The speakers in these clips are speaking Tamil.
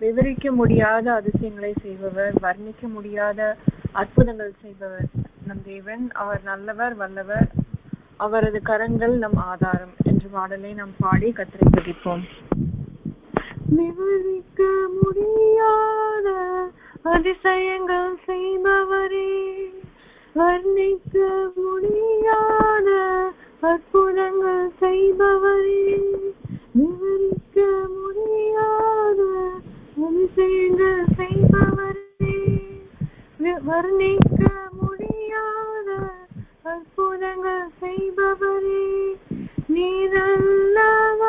விவரிக்க முடியாத அதிசயங்களை செய்பவர், வர்ணிக்க முடியாத அற்புதங்கள் செய்பவர் நம் தேவன். அவர் நல்லவர், வல்லவர், அவரது கரங்கள் நம் ஆதாரம் என்ற பாடலை நாம் பாடி கர்த்தரை துதிப்போம். விவரிக்க முடியாத அதிசயங்கள் செய்பவரே, வர்ணிக்க முடியாத அற்புதங்கள் செய்பவரே, விவரிக்க முடியாத அதிசயங்கள் செய்பவரே, வர்ணிக்க முடியாத அற்புதங்கள் செய்பவரே, நீரல்லவரே,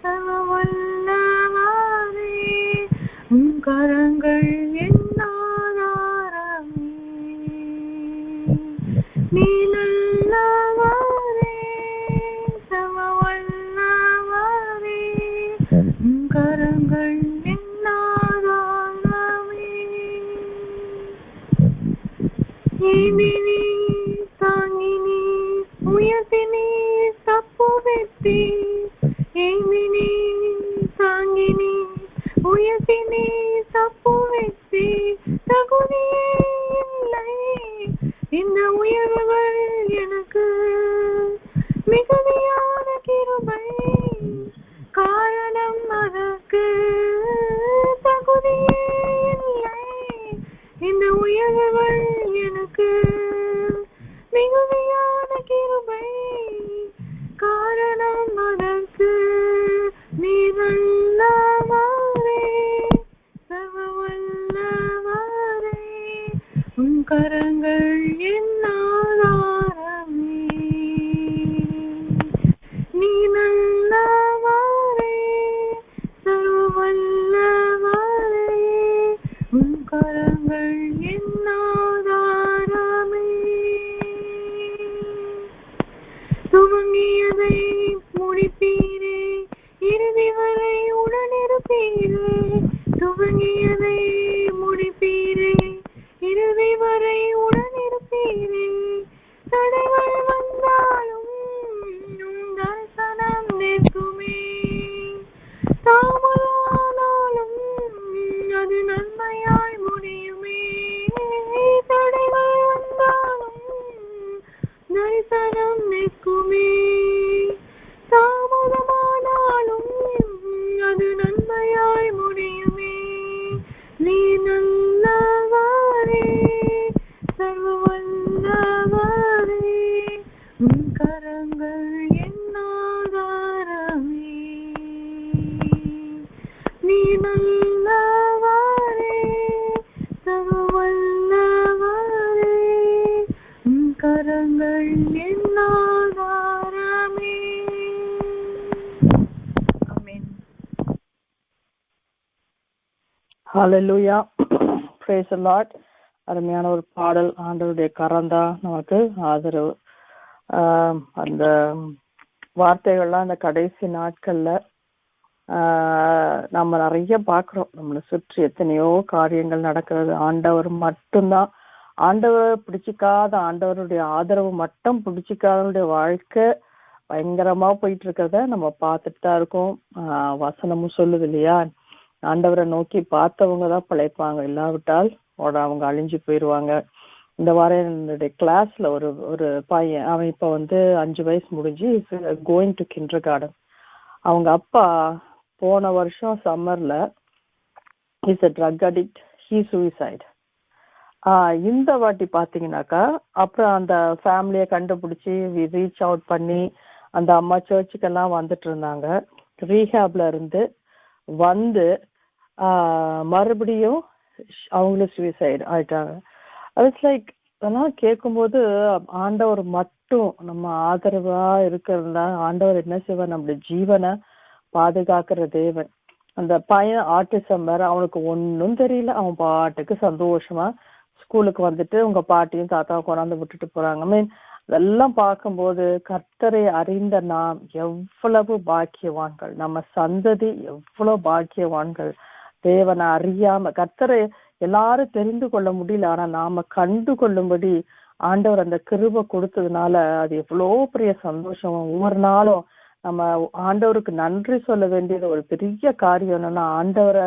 சர்வவல்லவரே, உம் கரங்கள் என் ஆதாரமே. நீரல்லவரே, சர்வவல்லவரே, உம் கரங்கள் என் ஆதாரமே. ஏந்தினி தாங்கினி உயர்த்தினி தப்புவித்தி, ஏந்தினி தாங்கினி உயர்த்தினி தப்புவித்தி, தகுதியே இல்லை இந்த உயர்வுகள் எனக்கு, மிகுதியான கிருபை காரணம் அதற்கு, தகுதியே இல்லை இந்த உயர்வுகள் எனக்கு, மிகுதியான கிருபை காரணம் அதற்கு, நீரல்லவரே, சர்வவல்லவரே, உம் கரங்கள் என் ஆதாரமே. நீரல்லவரே, சர்வவல்லவரே, உம் கரங்கள் என் ஆதாரமே. துவங்கியதை முடிப்பீரே, இறுதி வரை உடனிருப்பீரே, துவங்கியதை முடிப்பீரே, இறுதி வரை உடனிருப்பீரே, தடைகள் வந்தாலும் உம் தரிசனம் நிற்குமே, தாமதானாலும் அது நன்மையாய் முடியுமே, தடைகள் வந்தாலும் தரிசனம் நிற்குமே, தாமதமானாலும் அது நன்மையாய் முடியுமே. நீ நல்லவரே, சர்வவல்லவரே, உம் கரங்கள் என் ஆதாரமே. நீ நல்லவரே, சர்வவல்லவரே, உம் கரங்கள் என் ஆதாரமே. Amen. Hallelujah. Praise the lord. அருமையான ஒரு பாடல். ஆண்டவருடைய கரம்தான் நமக்கு ஆதரவு. அந்த வார்த்தைகள்லாம் அந்த கடைசி நாட்கள்ல நம்ம நிறைய பார்க்கிறோம். நம்மளை சுற்றி எத்தனையோ காரியங்கள் நடக்கிறது. ஆண்டவர் மட்டும்தான், ஆண்டவரை பிடிச்சிக்காத, ஆண்டவருடைய ஆதரவு மட்டும் பிடிச்சிக்காதவருடைய வாழ்க்கை பயங்கரமா போயிட்டு இருக்கிறத நம்ம பார்த்துட்டு தான் இருக்கோம். வசனமும் சொல்லுது இல்லையா, ஆண்டவரை நோக்கி பார்த்தவங்க தான் பிழைப்பாங்க, இல்லாவிட்டால் அவங்க அழிஞ்சு போயிடுவாங்க. இந்த வாரம் என்னுடைய கிளாஸ்ல ஒரு பையன், அவன் இப்ப 5 வயசு முடிஞ்சு கோயிங் டு கிண்டர் கார்டன். அவங்க அப்பா போன வருஷம் சம்மர்ல is a drug addict, he suicide. இந்த வாட்டி பாத்தீங்கன்னாக்கா அப்புறம் அந்த ஃபேமிலியை கண்டுபிடிச்சி ரீச் அவுட் பண்ணி அந்த அம்மா சர்ச்சுக்கெல்லாம் வந்துட்டு இருந்தாங்க. ரீஹேப்ல இருந்து வந்து மறுபடியும் அவங்களும் சூசைட் ஆயிட்டாங்க. இட்ஸ் லைக் அதெல்லாம் கேட்கும்போது ஆண்டவர் மட்டும் நம்ம ஆதரவா இருக்கிறதா, ஆண்டவர் என்ன செய்வார், நம்மளுடைய ஜீவனை பாதுகாக்கிற தேவன். அந்த பையன் ஆட்டிசம் வேற, அவனுக்கு ஒன்னும் தெரியல, அவன் பாட்டுக்கு சந்தோஷமா ஸ்கூலுக்கு வந்துட்டு உங்க பாட்டியும் தாத்தாவும் கொண்டாந்து விட்டுட்டு போறாங்க. அதெல்லாம் பார்க்கும்போது கர்த்தரை அறிந்த நாம் எவ்வளவு பாக்கியவான்கள், நம்ம சந்ததி எவ்வளவு பாக்கியவான்கள். தேவனை அறியாம கர்த்தரை எல்லாரும் தெரிந்து கொள்ள முடியல, ஆனா நாம கண்டு கொள்ளும்படி ஆண்டவர் அந்த கிருபை கொடுத்ததுனால அது எவ்வளோ பெரிய சந்தோஷம். ஒவ்வொரு நாளும் நம்ம ஆண்டவருக்கு நன்றி சொல்ல வேண்டியது ஒரு பெரிய காரியம். என்னன்னா, ஆண்டவரை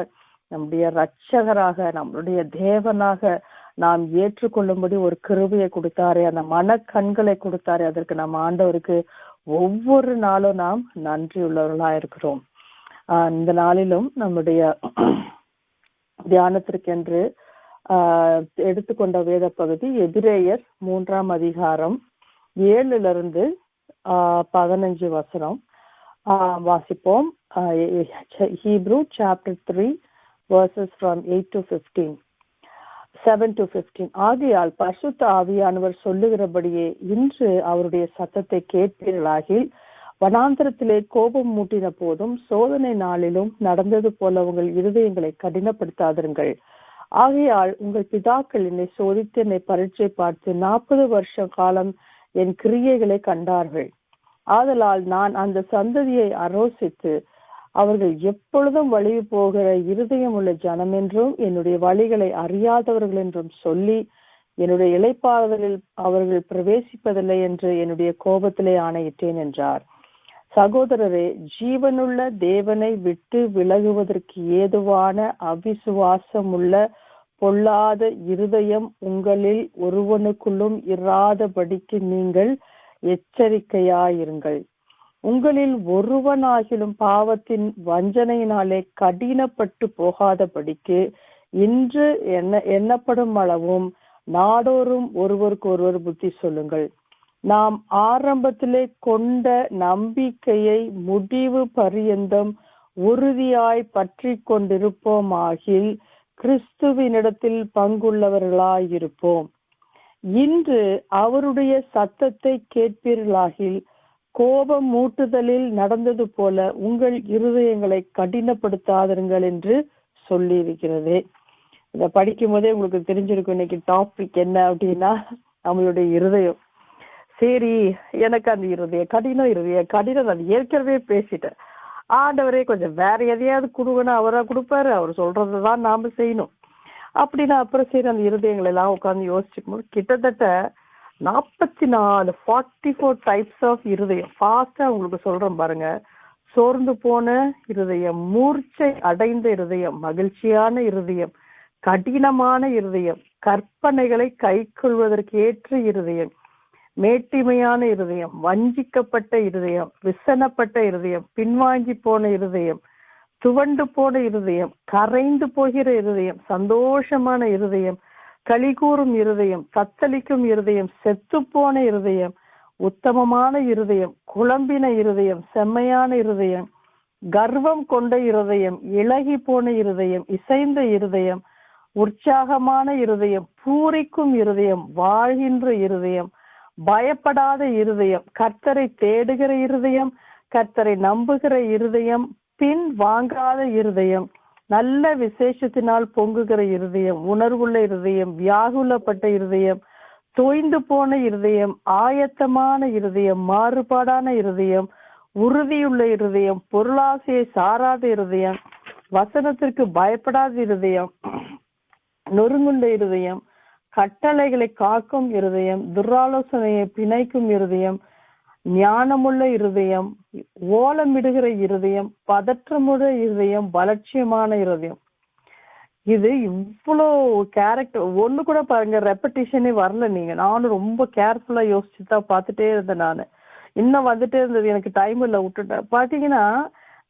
நம்முடைய இரட்சகராக, நம்மளுடைய தேவனாக நாம் ஏற்றுக்கொள்ளும்படி ஒரு கிருபையை கொடுத்தாரே, அந்த மனக்கண்களை கொடுத்தாரே, அதற்கு நம்ம ஆண்டவருக்கு ஒவ்வொரு நாளும் நாம் நன்றி உள்ளவர்களா இருக்கிறோம். இந்த நாளிலும் நம்முடைய தியானத்திற்கென்று எடுத்துக்கொண்ட வேத பகுதி எபிரேயர் 3ஆம் அதிகாரம் 7 15 வசனம் வாசிப்போம். Hebrew chapter 3 verses from 8 to 15, 7 to 15. ஆகையால் பரிசுத்த ஆவியானவர் சொல்லுகிறபடியே இன்று அவருடைய சத்தத்தை கேட்பீர்களாகில், வனாந்தரத்திலே கோபம் மூட்டின போதும் சோதனை நாளிலும் நடந்தது போல உங்கள் இருதயங்களை கடினப்படுத்தாதிருங்கள். ஆகையால் உங்கள் பிதாக்கள் என்னை சோதித்து என்னை பரீட்சை பார்த்து 40 வருஷ காலம் என் கிரியைகளை கண்டார்கள். ஆதலால் நான் அந்த சந்ததியை அரோசித்து, அவர்கள் எப்பொழுதும் வழி போகிற இருதயம் உள்ள ஜனம் என்றும் என்னுடைய வழிகளை அறியாதவர்கள் என்றும் சொல்லி, என்னுடைய இளைப்பாறுதலில் அவர்கள் பிரவேசிப்பதில்லை என்று என்னுடைய கோபத்திலே ஆணையிட்டேன் என்றார். சகோதரரே, ஜீவனுள்ள தேவனை விட்டு விலகுவதற்கு ஏதுவான அவிசுவாசமுள்ள பொல்லாத இருதயம் உங்களில் ஒருவனுக்குள்ளும் இராதபடிக்கு நீங்கள் எச்சரிக்கையாயிருங்கள். உங்களில் ஒருவனாகிலும் பாவத்தின் வஞ்சனையினாலே கடினப்பட்டு போகாதபடிக்கு இன்று எண்ணப்படும் அளவும் நாடோறும் ஒருவருக்கு ஒருவர் புத்தி சொல்லுங்கள். நாம் ஆரம்பத்திலே கொண்ட நம்பிக்கையை முடிவு பரியந்தம் உறுதியாய் பற்றி கொண்டிருப்போமாகில் கிறிஸ்துவினிடத்தில் பங்குள்ளவர்களாயிருப்போம். இன்று அவருடைய சத்தத்தை கேட்பீர்களாகில், கோபம் மூட்டுதலில் நடந்தது போல உங்கள் இருதயங்களை கடினப்படுத்தாதிருங்கள் என்று சொல்லி இருக்கிறது. இதை படிக்கும் போதே உங்களுக்கு தெரிஞ்சிருக்கும் இன்னைக்கு டாபிக் என்ன அப்படின்னா, நம்மளுடைய இருதயம். சரி, எனக்கு அந்த கடினம் அது ஏற்கனவே பேசிட்டேன். ஆண்டவரே கொஞ்சம் வேற எதையாவது கொடுக்கணும், அவரா கொடுப்பாரு, அவர் சொல்றதுதான் நாம செய்யணும் அப்படின்னா அப்புறம் சரி அந்த இருதயங்கள் எல்லாம் உட்காந்து யோசிச்சுக்கும் போது கிட்டத்தட்ட 44 டைப்ஸ் ஆஃப் இருதயம். ஃபாஸ்டா உங்களுக்கு சொல்றேன் பாருங்க. சோர்ந்து போன இருதயம், மூர்ச்சை அடைந்த இருதயம், மகிழ்ச்சியான இருதயம், கடினமான இருதயம், கற்பனைகளை கை கொள்வதற்கு ஏற்ற இருதயம், மேட்டிமையான இருதயம், வஞ்சிக்கப்பட்ட இருதயம், விசனப்பட்ட இருதயம், பின்வாங்கி போன இருதயம், துவண்டு போன இருதயம், கரைந்து போகிற இருதயம், சந்தோஷமான இருதயம், களிகூறும் இருதயம், தத்தளிக்கும் இருதயம், செத்து போன இருதயம், உத்தமமான இருதயம், குழம்பின இருதயம், செம்மையான இருதயம், கர்வம் கொண்ட இருதயம், இளகி போன இருதயம், இசைந்த இருதயம், உற்சாகமான இருதயம், பூரிக்கும் இருதயம், வாழ்கின்ற இருதயம், பயப்படாத இருதயம், கர்த்தரை தேடுகிற இருதயம், கர்த்தரை நம்புகிற இருதயம், பின் வாங்காத இருதயம், நல்ல விசேஷத்தினால் பொங்குகிற இருதயம், உணர்வுள்ள இருதயம், வியாகுலப்பட்ட இருதயம், தோய்ந்து போன இருதயம், ஆயத்தமான இருதயம், மாறுபாடான இருதயம், உறுதியுள்ள இருதயம், பொருளாசையை சாராத இருதயம், வசனத்திற்கு பயப்படாத இருதயம், நொறுங்குண்ட இருதயம், கட்டளைகளை காக்கும் இருதயம், துராலோசனையை பிணைக்கும் இருதயம், ஞானமுள்ள இருதயம், ஓலமிடுகிற இருதயம், பதற்றமுள்ள இருதயம், பலட்சியமான இருதயம். இது இவ்வளோ கேரக்டர் ஒண்ணு கூட பாருங்க, ரெப்படிஷனே வரல. நானும் ரொம்ப கேர்ஃபுல்லா யோசிச்சுதான் பார்த்துட்டே இருந்தேன். நான் இன்னும் வந்துட்டே இருந்தது, எனக்கு டைம் இல்லை, விட்டுட்டேன். பாத்தீங்கன்னா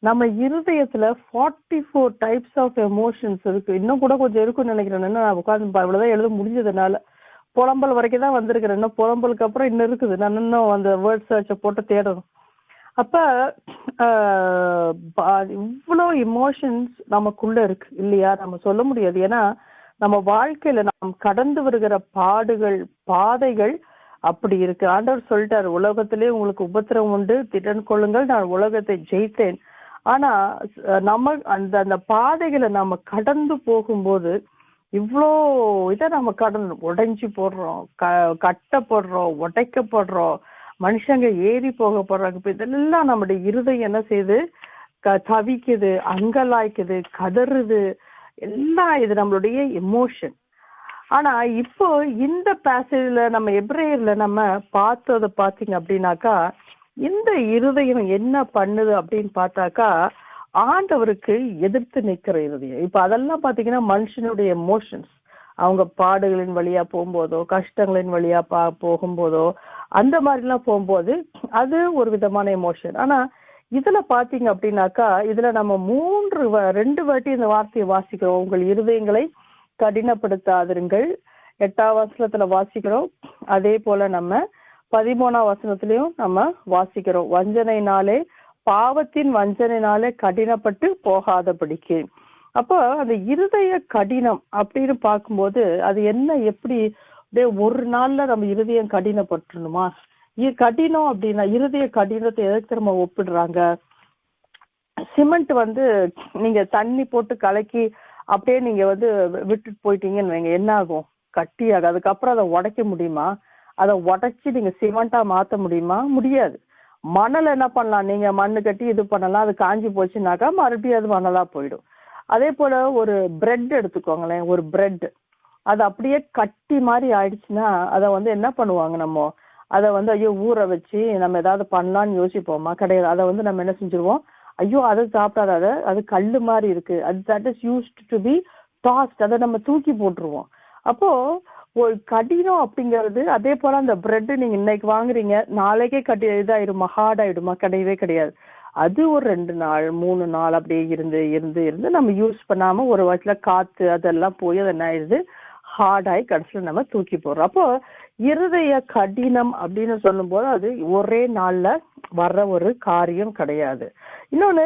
நம்ம இருதயத்துல 44 டைப்ஸ் ஆஃப் எமோஷன்ஸ் இருக்கு. இன்னும் கூட கொஞ்சம் இருக்குன்னு நினைக்கிறேன். நான் உட்காந்து இவ்வளவுதான் எழுத முடிஞ்சதுனால புலம்பல் வரைக்கும் தான் வந்திருக்கிறேன். இன்னும் புலம்பலுக்கு அப்புறம் இன்னும் இருக்குது. நான் இன்னும் அந்த வேர்ட் சர்ச்சை போட்டு தேடணும். அப்ப இவ்வளோ இமோஷன்ஸ் நமக்குள்ள இருக்கு இல்லையா? நம்ம சொல்ல முடியாது. ஏன்னா நம்ம வாழ்க்கையில நாம் கடந்து வருகிற பாதைகள் அப்படி இருக்கு. ஆண்டவர் சொல்லிட்டாரு, உலகத்திலே உங்களுக்கு உபத்திரம் உண்டு, திடன் கொள்ளுங்கள், நான் உலகத்தை ஜெயித்தேன். ஆனா நம்ம அந்த பாதைகளை நாம கடந்து போகும்போது இவ்வளோ இதை நம்ம கடந்து உடைஞ்சு போடுறோம், கட்டப்படுறோம், உடைக்கப்படுறோம், மனுஷங்க ஏறி போகப்படுறாங்க. இப்போ இதெல்லாம் நம்முடைய இருதயம் என்ன செய்யுது? தவிக்குது, அங்கலாய்க்குது, கதறுது, எல்லாம் இது நம்மளுடைய எமோஷன். ஆனா இப்போ இந்த பேசேஜ்ல நம்ம எபிரேயர்ல நம்ம பார்த்ததை பார்த்தீங்க அப்படின்னாக்கா, இந்த இருதயம் என்ன பண்ணுது அப்படின்னு பார்த்தாக்கா, ஆண்டவருக்கு எதிர்த்து நிக்கிற இருதயம். இப்ப அதெல்லாம் பாத்தீங்கன்னா மனுஷனுடைய எமோஷன்ஸ். அவங்க பாடுகளின் வழியா போகும்போதோ, கஷ்டங்களின் வழியா போகும்போதோ, அந்த மாதிரிலாம் போகும்போது அது ஒரு விதமான எமோஷன். ஆனா இதுல பாத்தீங்க அப்படின்னாக்கா, இதுல நம்ம 2 வாட்டி இந்த வார்த்தையை வாசிக்கிறோம். உங்கள் இருதயங்களை கடினப்படுத்தாதிருங்கள். 8ஆம் வசனத்துல வாசிக்கிறோம். அதே போல நம்ம 13ஆம் வசனத்திலையும் நம்ம வாசிக்கிறோம். வஞ்சனையினாலே, பாவத்தின் வஞ்சனையினாலே கடினப்பட்டு போகாதபடிக்கு. அப்போ அந்த இருதய கடினம் அப்படின்னு பார்க்கும்போது அது என்ன, எப்படி ஒரு நாள்ல நம்ம இருதயம் கடினப்பட்டுணுமா? கடினம் அப்படின்னா இருதய கடினத்தை எதுக்கு நம்ம ஒப்பிடுறாங்க? சிமெண்ட் நீங்க தண்ணி போட்டு கலக்கி அப்படியே நீங்க விட்டுட்டு போயிட்டீங்கன்னு வைங்க, என்ன ஆகும்? கட்டியாகும். அதுக்கப்புறம் அதை உடைக்க முடியுமா? அதை உடைச்சி நீங்க சிமெண்டா மாத்த முடியுமா? முடியாது. மணல் என்ன பண்ணலாம்? நீங்க மண்ணு கட்டி இது பண்ணலாம். அது காஞ்சி போச்சுனாக்கா மறுபடியும் அது மணலா போயிடும். அதே போல ஒரு பிரெட் எடுத்துக்கோங்களேன். ஒரு பிரெட் அது அப்படியே கட்டி மாதிரி ஆயிடுச்சுன்னா அதை என்ன பண்ணுவாங்க? நம்ம அதை ஐயோ ஊற வச்சு நம்ம ஏதாவது பண்ணலான்னு யோசிப்போமா? கிடையாது. அதை நம்ம என்ன செஞ்சிருவோம்? ஐயோ அதை சாப்பிடாத, அது கல்லு மாதிரி இருக்கு, அது that is used to be tossed, அதை நம்ம தூக்கி போட்டுருவோம். அப்போ ஒரு கடினம் அப்படிங்கிறது அதே போல அந்த பிரெட் நீங்க இன்னைக்கு வாங்குறீங்க, நாளைக்கே இதாயிடுமா? ஹார்ட் ஆயிடுமா? கிடையவே கிடையாது. அது ஒரு 2 நாள் 3 நாள் அப்படியே இருந்து நம்ம யூஸ் பண்ணாம ஒரு வயசுல காத்து அதெல்லாம் போய் அது என்ன ஆயிடுது? ஹார்ட் ஆகி கடைசியில் நம்ம தூக்கி போடுறோம். அப்போ இருதய கடினம் அப்படின்னு சொல்லும் போது அது ஒரே நாள்ல வர்ற ஒரு காரியம் கிடையாது. இன்னொன்னு,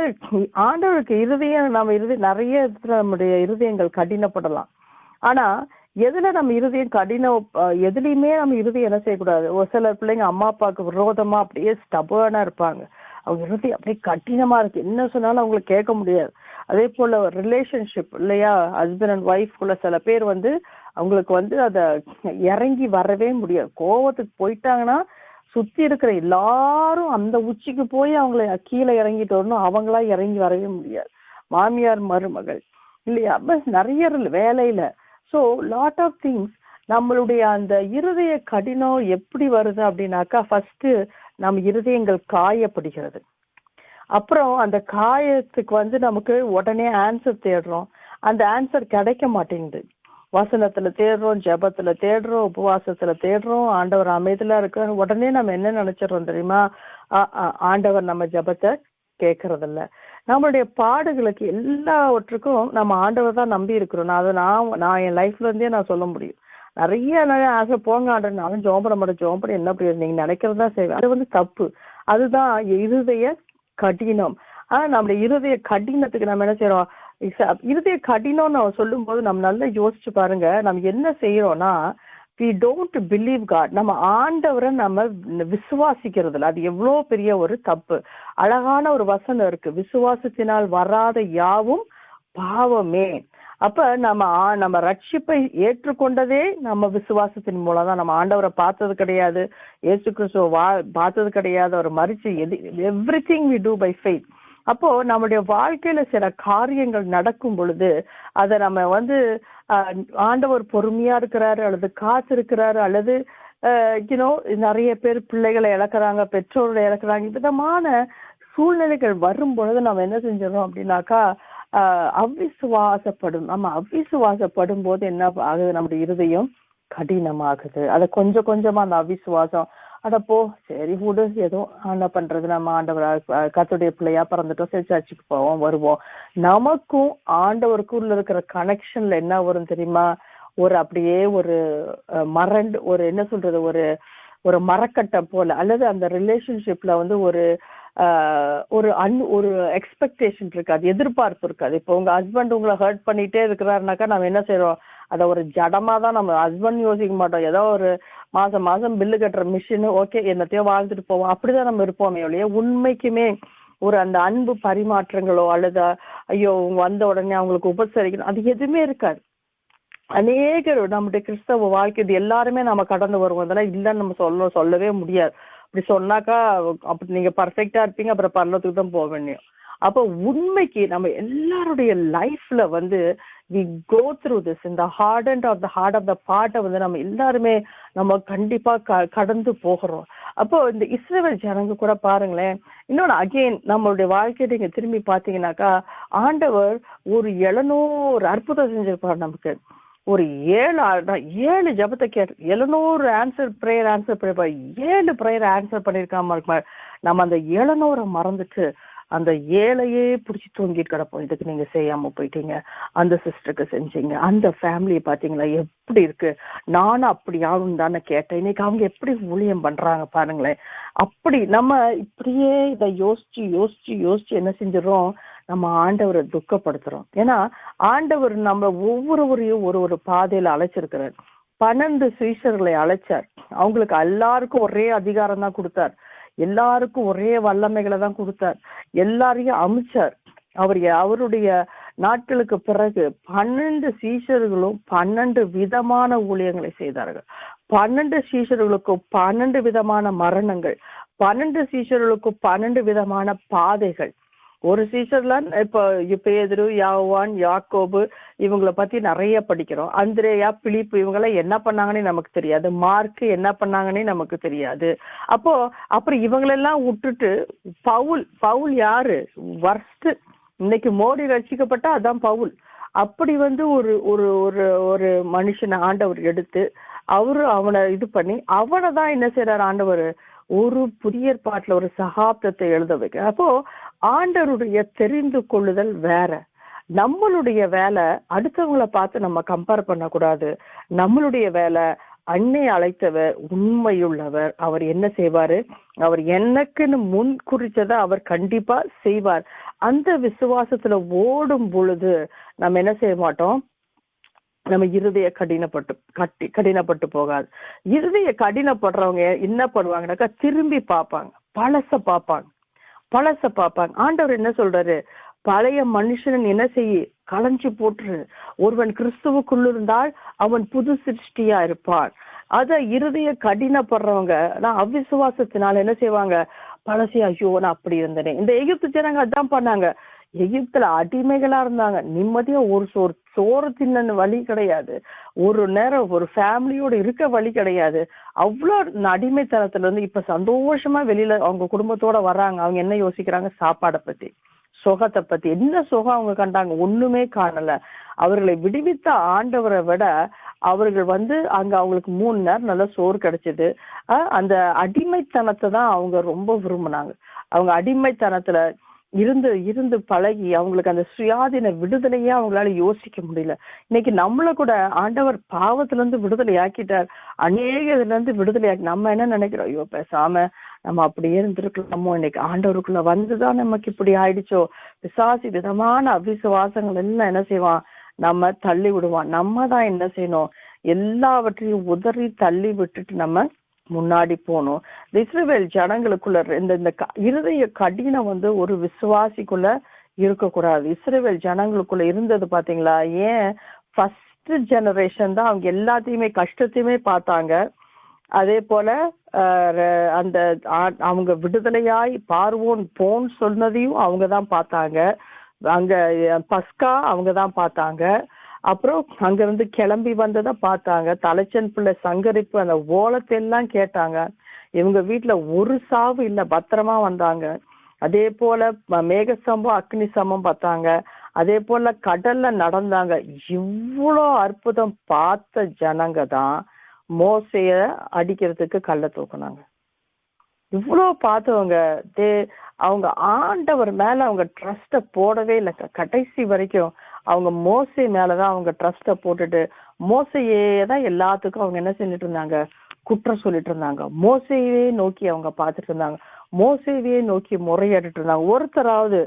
ஆண்டவருக்கு நம்ம நிறைய இடத்துல நம்முடைய இருதயங்கள் கடினப்படலாம். ஆனா எதுல நம்ம இருதயம் எதுலையுமே நம்ம இருதயம் என்ன செய்யக்கூடாது? ஒரு சில பிள்ளைங்க அம்மா அப்பாவுக்கு விரோதமா அப்படியே ஸ்டபர்னா இருப்பாங்க. அவங்க இருதயம் அப்படியே கடினமா இருக்கு, என்ன சொன்னாலும் அவங்களுக்கு கேட்க முடியாது. அதே போல ரிலேஷன்ஷிப் இல்லையா, ஹஸ்பண்ட் அண்ட் ஒய்ஃப்குள்ள சில பேர் அவங்களுக்கு அதை இறங்கி வரவே முடியாது. கோவத்துக்கு போயிட்டாங்கன்னா சுத்தி இருக்கிற எல்லாரும் அந்த உச்சிக்கு போய் அவங்கள கீழே இறங்கிட்டு வரணும், அவங்களா இறங்கி வரவே முடியாது. மாமியார் மருமகள் இல்லையா, நிறைய வேலையில. So lot of things. நம்மளுடைய அந்த இருதய கடினம் எப்படி வருது அப்படின்னாக்கா, ஃபர்ஸ்ட் நம்ம இருதயங்கள் காயப்படுகிறது. அப்புறம் அந்த காயத்துக்கு நமக்கு உடனே ஆன்சர் தேடுறோம். அந்த ஆன்சர் கிடைக்க மாட்டேங்குது. வசனத்துல தேடுறோம், ஜெபத்துல தேடுறோம், உபவாசத்துல தேடுறோம், ஆண்டவர் அமைதியில இருக்க உடனே நம்ம என்ன நினைச்சிடறோம் தெரியுமா? ஆண்டவர் நம்ம ஜெபத்தை கேட்கறதில்ல. நம்மளுடைய பாடுகளுக்கு எல்லாவற்றுக்கும் நம்ம ஆண்டவர் தான் நம்பி இருக்கிறோம். நான் என் லைஃப்ல இருந்தே நான் சொல்ல முடியும். நிறைய ஆசை போங்க ஆண்டவர், நானும் ஜோம்பட மாட்டேன், ஜோம்பட என்ன புரியாது, நீங்க நினைக்கிறதா செய்வேன். அது தப்பு. அதுதான் இருதய கடினம். நம்மளுடைய இருதய கடினத்துக்கு நம்ம என்ன செய்யறோம்? இருதய கடினம் நம்ம சொல்லும் போது நம்ம நல்லா யோசிச்சு பாருங்க. நம்ம என்ன செய்யறோம்னா, we don't believe God. நம்ம ஆண்டவரை நம்ம விசுவாசிக்கிறது இல்லை. அது எவ்வளவு பெரிய ஒரு தப்பு. அழகான ஒரு வசனம் இருக்கு, விசுவாசத்தினால் வராத யாவும் பாவமே. அப்ப நம்ம ரட்சிப்பை ஏற்றுக்கொண்டதே நம்ம விசுவாசத்தின் மூலம் தான். நம்ம ஆண்டவரை பார்த்தது கிடையாது, இயேசு கிறிஸ்துவ பார்த்தது கிடையாது, அவர் மரிச்சு everything we do by faith. அப்போ நம்முடைய வாழ்க்கையில சில காரியங்கள் நடக்கும் பொழுது அதை நம்ம ஆண்டவர் பொறுமையா இருக்கிறாரு, அல்லது காசு இருக்கிறாரு, அல்லது நிறைய பேர் பிள்ளைகளை இழக்கிறாங்க, பெற்றோர்களை இழக்கிறாங்க. விதமான சூழ்நிலைகள் வரும் பொழுது நம்ம என்ன செஞ்சிடறோம் அப்படின்னாக்கா, நம்ம அவிசுவாசப்படும் போது என்ன ஆகுது? நம்முடைய இருதயம் கடினமாகுது. அதை கொஞ்சம் கொஞ்சமா அந்த அவிசுவாசம், அடப்போ சரி விடு, ஏதோ என்ன பண்றது, நம்ம ஆண்டவர் கர்த்தருடைய பிள்ளையா பிறந்துட்டோம், சரி சர்ச்சுக்கு போவோம் வருவோம். நமக்கும் ஆண்டவருக்குள்ள இருக்கிற கனெக்ஷன்ல என்ன வரும் தெரியுமா? அப்படியே ஒரு மரண்டு, என்ன சொல்றது, ஒரு மரக்கட்டை போல, அல்லது அந்த ரிலேஷன்ஷிப்ல ஒரு எக்ஸ்பெக்டேஷன் இருக்காது, எதிர்பார்ப்பு இருக்காது. இப்போ உங்க ஹஸ்பண்ட் உங்களை ஹர்ட் பண்ணிட்டே இருக்கிறாருனாக்கா நம்ம என்ன செய்யறோம்? அதை ஒரு ஜடமா தான் நம்ம ஹஸ்பண்ட் யோசிக்க மாட்டோம். ஏதோ ஒரு மாசம் பில்லு கட்டுற மிஷின், ஓகே என்னத்தையோ வாழ்ந்துட்டு போவோம், அப்படிதான் நம்ம இருப்போமே ஒழிய உண்மைக்குமே அந்த அன்பு பரிமாற்றங்களோ அல்லது ஐயோ வந்த உடனே அவங்களுக்கு உபசரிக்கணும், அது எதுவுமே இருக்காது. அநேகர் நம்முடைய கிறிஸ்தவ வாழ்க்கை இது எல்லாருமே நம்ம கடந்து வருவோம். அதெல்லாம் இல்லைன்னு நம்ம சொல்லவே முடியாது. அப்படி சொன்னாக்கா அப்படி நீங்க பர்ஃபெக்டா இருப்பீங்க, அப்புறம் பரலோகத்துக்கு தான் போக வேண்டியும். அப்போ உண்மைக்கு நம்ம எல்லாருடைய லைஃப்ல வந்து we go through this in the heart of the part வந்து நம்ம எல்லாருமே நம்ம கண்டிப்பா கடந்து போகிறோம். அப்போ இந்த இஸ்ரவேல் ஜனங்க கூட பாருங்களேன், இன்னொன்னு அகைன் நம்மளுடைய வாழ்க்கையை நீங்க திரும்பி பாத்தீங்கன்னாக்கா, ஆண்டவர் ஒரு 700 அற்புதம் செஞ்சிருப்பார் நமக்கு. ஒரு 7 ஜபத்தை கேட்டு 700 ஆன்சர் ப்ரேயர் 7 ப்ரேயர் ஆன்சர் பண்ணிருக்காம நம்ம அந்த 700 மறந்துட்டு அந்த 7ஐயே பிடிச்சி தூங்கிட்டு கிடப்போம். இதுக்கு நீங்க செய்யாம போயிட்டீங்க, அந்த சிஸ்டருக்கு செஞ்சீங்க, அந்த ஃபேமிலியை பாத்தீங்களா எப்படி இருக்கு, நானும் அப்படி ஆகும் தானே கேட்டேன், இன்னைக்கு அவங்க எப்படி ஊழியம் பண்றாங்க பாருங்களேன். அப்படி நம்ம இப்படியே இதை யோசிச்சு யோசிச்சு யோசிச்சு என்ன செஞ்சிடறோம், நம்ம ஆண்டவரை துக்கப்படுத்துறோம். ஏன்னா ஆண்டவர் நம்ம ஒவ்வொருவரையும் ஒரு பாதையில அழைச்சிருக்கிறார். 12 சீஷர்களை அழைச்சார். அவங்களுக்கு எல்லாருக்கும் ஒரே அதிகாரம் தான் கொடுத்தார், எல்லாருக்கும் ஒரே வல்லமைகளை தான் கொடுத்தார், எல்லாரையும் அமிச்சார். அவருடைய நாட்களுக்கு பிறகு 12 சீஷர்களும் 12 விதமான ஊழியங்களை செய்தார்கள். 12 சீஷர்களுக்கும் 12 விதமான மரணங்கள், 12 சீஷர்களுக்கும் 12 விதமான பாதைகள். ஒரு சீசர்லாம் இப்போ பேதுரு, யாவான், யாக்கோபு இவங்களை பத்தி நிறைய படிக்கிறோம். அந்திரேயா, பிலிப்பு இவங்கெல்லாம் என்ன பண்ணாங்கன்னே நமக்கு தெரியாது, மார்க் என்ன பண்ணாங்கன்னே நமக்கு தெரியாது. அப்புறம் இவங்களெல்லாம் விட்டுட்டு பவுல் யாரு வர்ஸ்ட், இன்னைக்கு மோடி ரசிக்கப்பட்டா அதான் பவுல். அப்படி வந்து ஒரு ஒரு ஒரு ஒரு மனுஷனை ஆண்டவர் எடுத்து அவனை இது பண்ணி அவனை தான் என்ன செய்யறாரு ஆண்டவர், ஒரு புதிய ஏற்பாட்டுல ஒரு சகாப்தத்தை எழுத வைக்க. அப்போ ஆண்டவருடைய தெரிந்து கொள்ளுதல் வேற. நம்மளுடைய வேலை அடுத்தவங்களை பார்த்து நம்ம கம்பேர் பண்ணக்கூடாது. நம்மளுடைய வேலை அன்னை அழைத்தவர் உண்மையுள்ளவர், அவர் என்ன செய்வாரு, அவர் எனக்குன்னு முன் குறிச்சதை அவர் கண்டிப்பா செய்வார். அந்த விசுவாசத்துல ஓடும் பொழுது நம்ம என்ன செய்ய மாட்டோம், நம்ம இருதய கடினப்பட்டு போகாது. இருதய கடினப்படுறவங்க என்ன பண்ணுவாங்கன்னாக்கா திரும்பி பார்ப்பாங்க, பழச பார்ப்பாங்க. ஆண்டவர் என்ன சொல்றாரு, பழைய மனுஷன் என்ன செய்ய களைஞ்சு போட்டுரு, ஒருவன் கிறிஸ்துவுக்குள்ள இருந்தால் அவன் புது சிருஷ்டியா இருப்பான். அத இருதய கடினப்படுறவங்க அவிசுவாசத்தினால என்ன செய்வாங்க, பழசி ஐயோ நான் அப்படி இருந்தேனே. இந்த எகிப்து ஜனங்க அதான் பண்ணாங்க. எகிப்துல அடிமைகளா இருந்தாங்க, நிம்மதியா ஒரு சோறு தின்னு வழி கிடையாது, ஒரு நேரம் ஒரு ஃபேமிலியோட இருக்க வழி கிடையாது. அவ்வளவு அடிமைத்தனத்துல இருந்து இப்ப சந்தோஷமா வெளியில அவங்க குடும்பத்தோட வர்றாங்க. அவங்க என்ன யோசிக்கிறாங்க, சாப்பாடை பத்தி, சுகத்தை பத்தி. என்ன சுகம் அவங்க கண்டாங்க, ஒண்ணுமே காணல. அவர்களை விடுவித்த ஆண்டவரை விட அவர்கள் அங்க அவங்களுக்கு 3 நேரம் நல்ல சோறு கிடைச்சது. அந்த அடிமைத்தனத்தை தான் அவங்க ரொம்ப விரும்பினாங்க. அவங்க அடிமைத்தனத்துல இருந்து பழகி அவங்களுக்கு அந்த சுயாதீன விடுதலையே அவங்களால யோசிக்க முடியல. இன்னைக்கு நம்மள கூட ஆண்டவர் பாவத்துல இருந்து விடுதலை ஆக்கிட்டார், அநேக இதுல இருந்து விடுதலை ஆக்கி நம்ம என்ன நினைக்கிறோம், ஐயோ பேசாம நம்ம அப்படியே இருந்திருக்கலாமோ, இன்னைக்கு ஆண்டவருக்குள்ள வந்துதான் நமக்கு இப்படி ஆயிடுச்சோ. பிசாசி விதமான அவிசுவாசங்கள் எல்லாம் என்ன செய்வான், நம்ம தள்ளி விடுவான். நம்ம தான் என்ன செய்யணும், எல்லாவற்றையும் உதறி தள்ளி விட்டுட்டு நம்ம முன்னாடி போகணும். இஸ்ரவேல் ஜனங்களுக்குள்ள இந்த இருதய கடினம் ஒரு விசுவாசிக்குள்ள இருக்கக்கூடாது. இஸ்ரவேல் ஜனங்களுக்குள்ள இருந்தது பாத்தீங்களா, ஏன் ஃபர்ஸ்ட் ஜெனரேஷன் தான் அவங்க எல்லாத்தையுமே கஷ்டத்தையுமே பார்த்தாங்க. அதே போல அந்த அவங்க விடுதலையாய் பார்வோன் போன் சொன்னதையும் அவங்கதான் பார்த்தாங்க. அங்க பஸ்கா அவங்கதான் பார்த்தாங்க. அப்புறம் அங்கிருந்து கிளம்பி வந்ததை பார்த்தாங்க. தலைச்சன் பிள்ளை சங்கரிப்பு அந்த ஓலத்தை எல்லாம் கேட்டாங்க. இவங்க வீட்டுல ஒரு சாவு இல்லை, பத்திரமா வந்தாங்க. அதே போல மேகசம்பம் அக்னி சமம் பார்த்தாங்க. அதே போல கடல்ல நடந்தாங்க. இவ்வளோ அற்புதம் பார்த்த ஜனங்க தான் மோசைய அடிக்கிறதுக்கு கல்ல தூக்குனாங்க. இவ்வளோ பார்த்தவங்க அவங்க ஆண்டவர் மேல அவங்க ட்ரஸ்ட போடவே இல்லை. கடைசி வரைக்கும் அவங்க மோசை மேலதான் அவங்க ட்ரஸ்ட போட்டுட்டு மோசையே தான் எல்லாத்துக்கும் அவங்க என்ன செஞ்சுட்டு இருந்தாங்க, குற்றம் சொல்லிட்டு இருந்தாங்க. மோசையே நோக்கி அவங்க பார்த்துட்டு இருந்தாங்க, மோசையே நோக்கி முறையாடிட்டு இருந்தாங்க. ஒருத்தராவது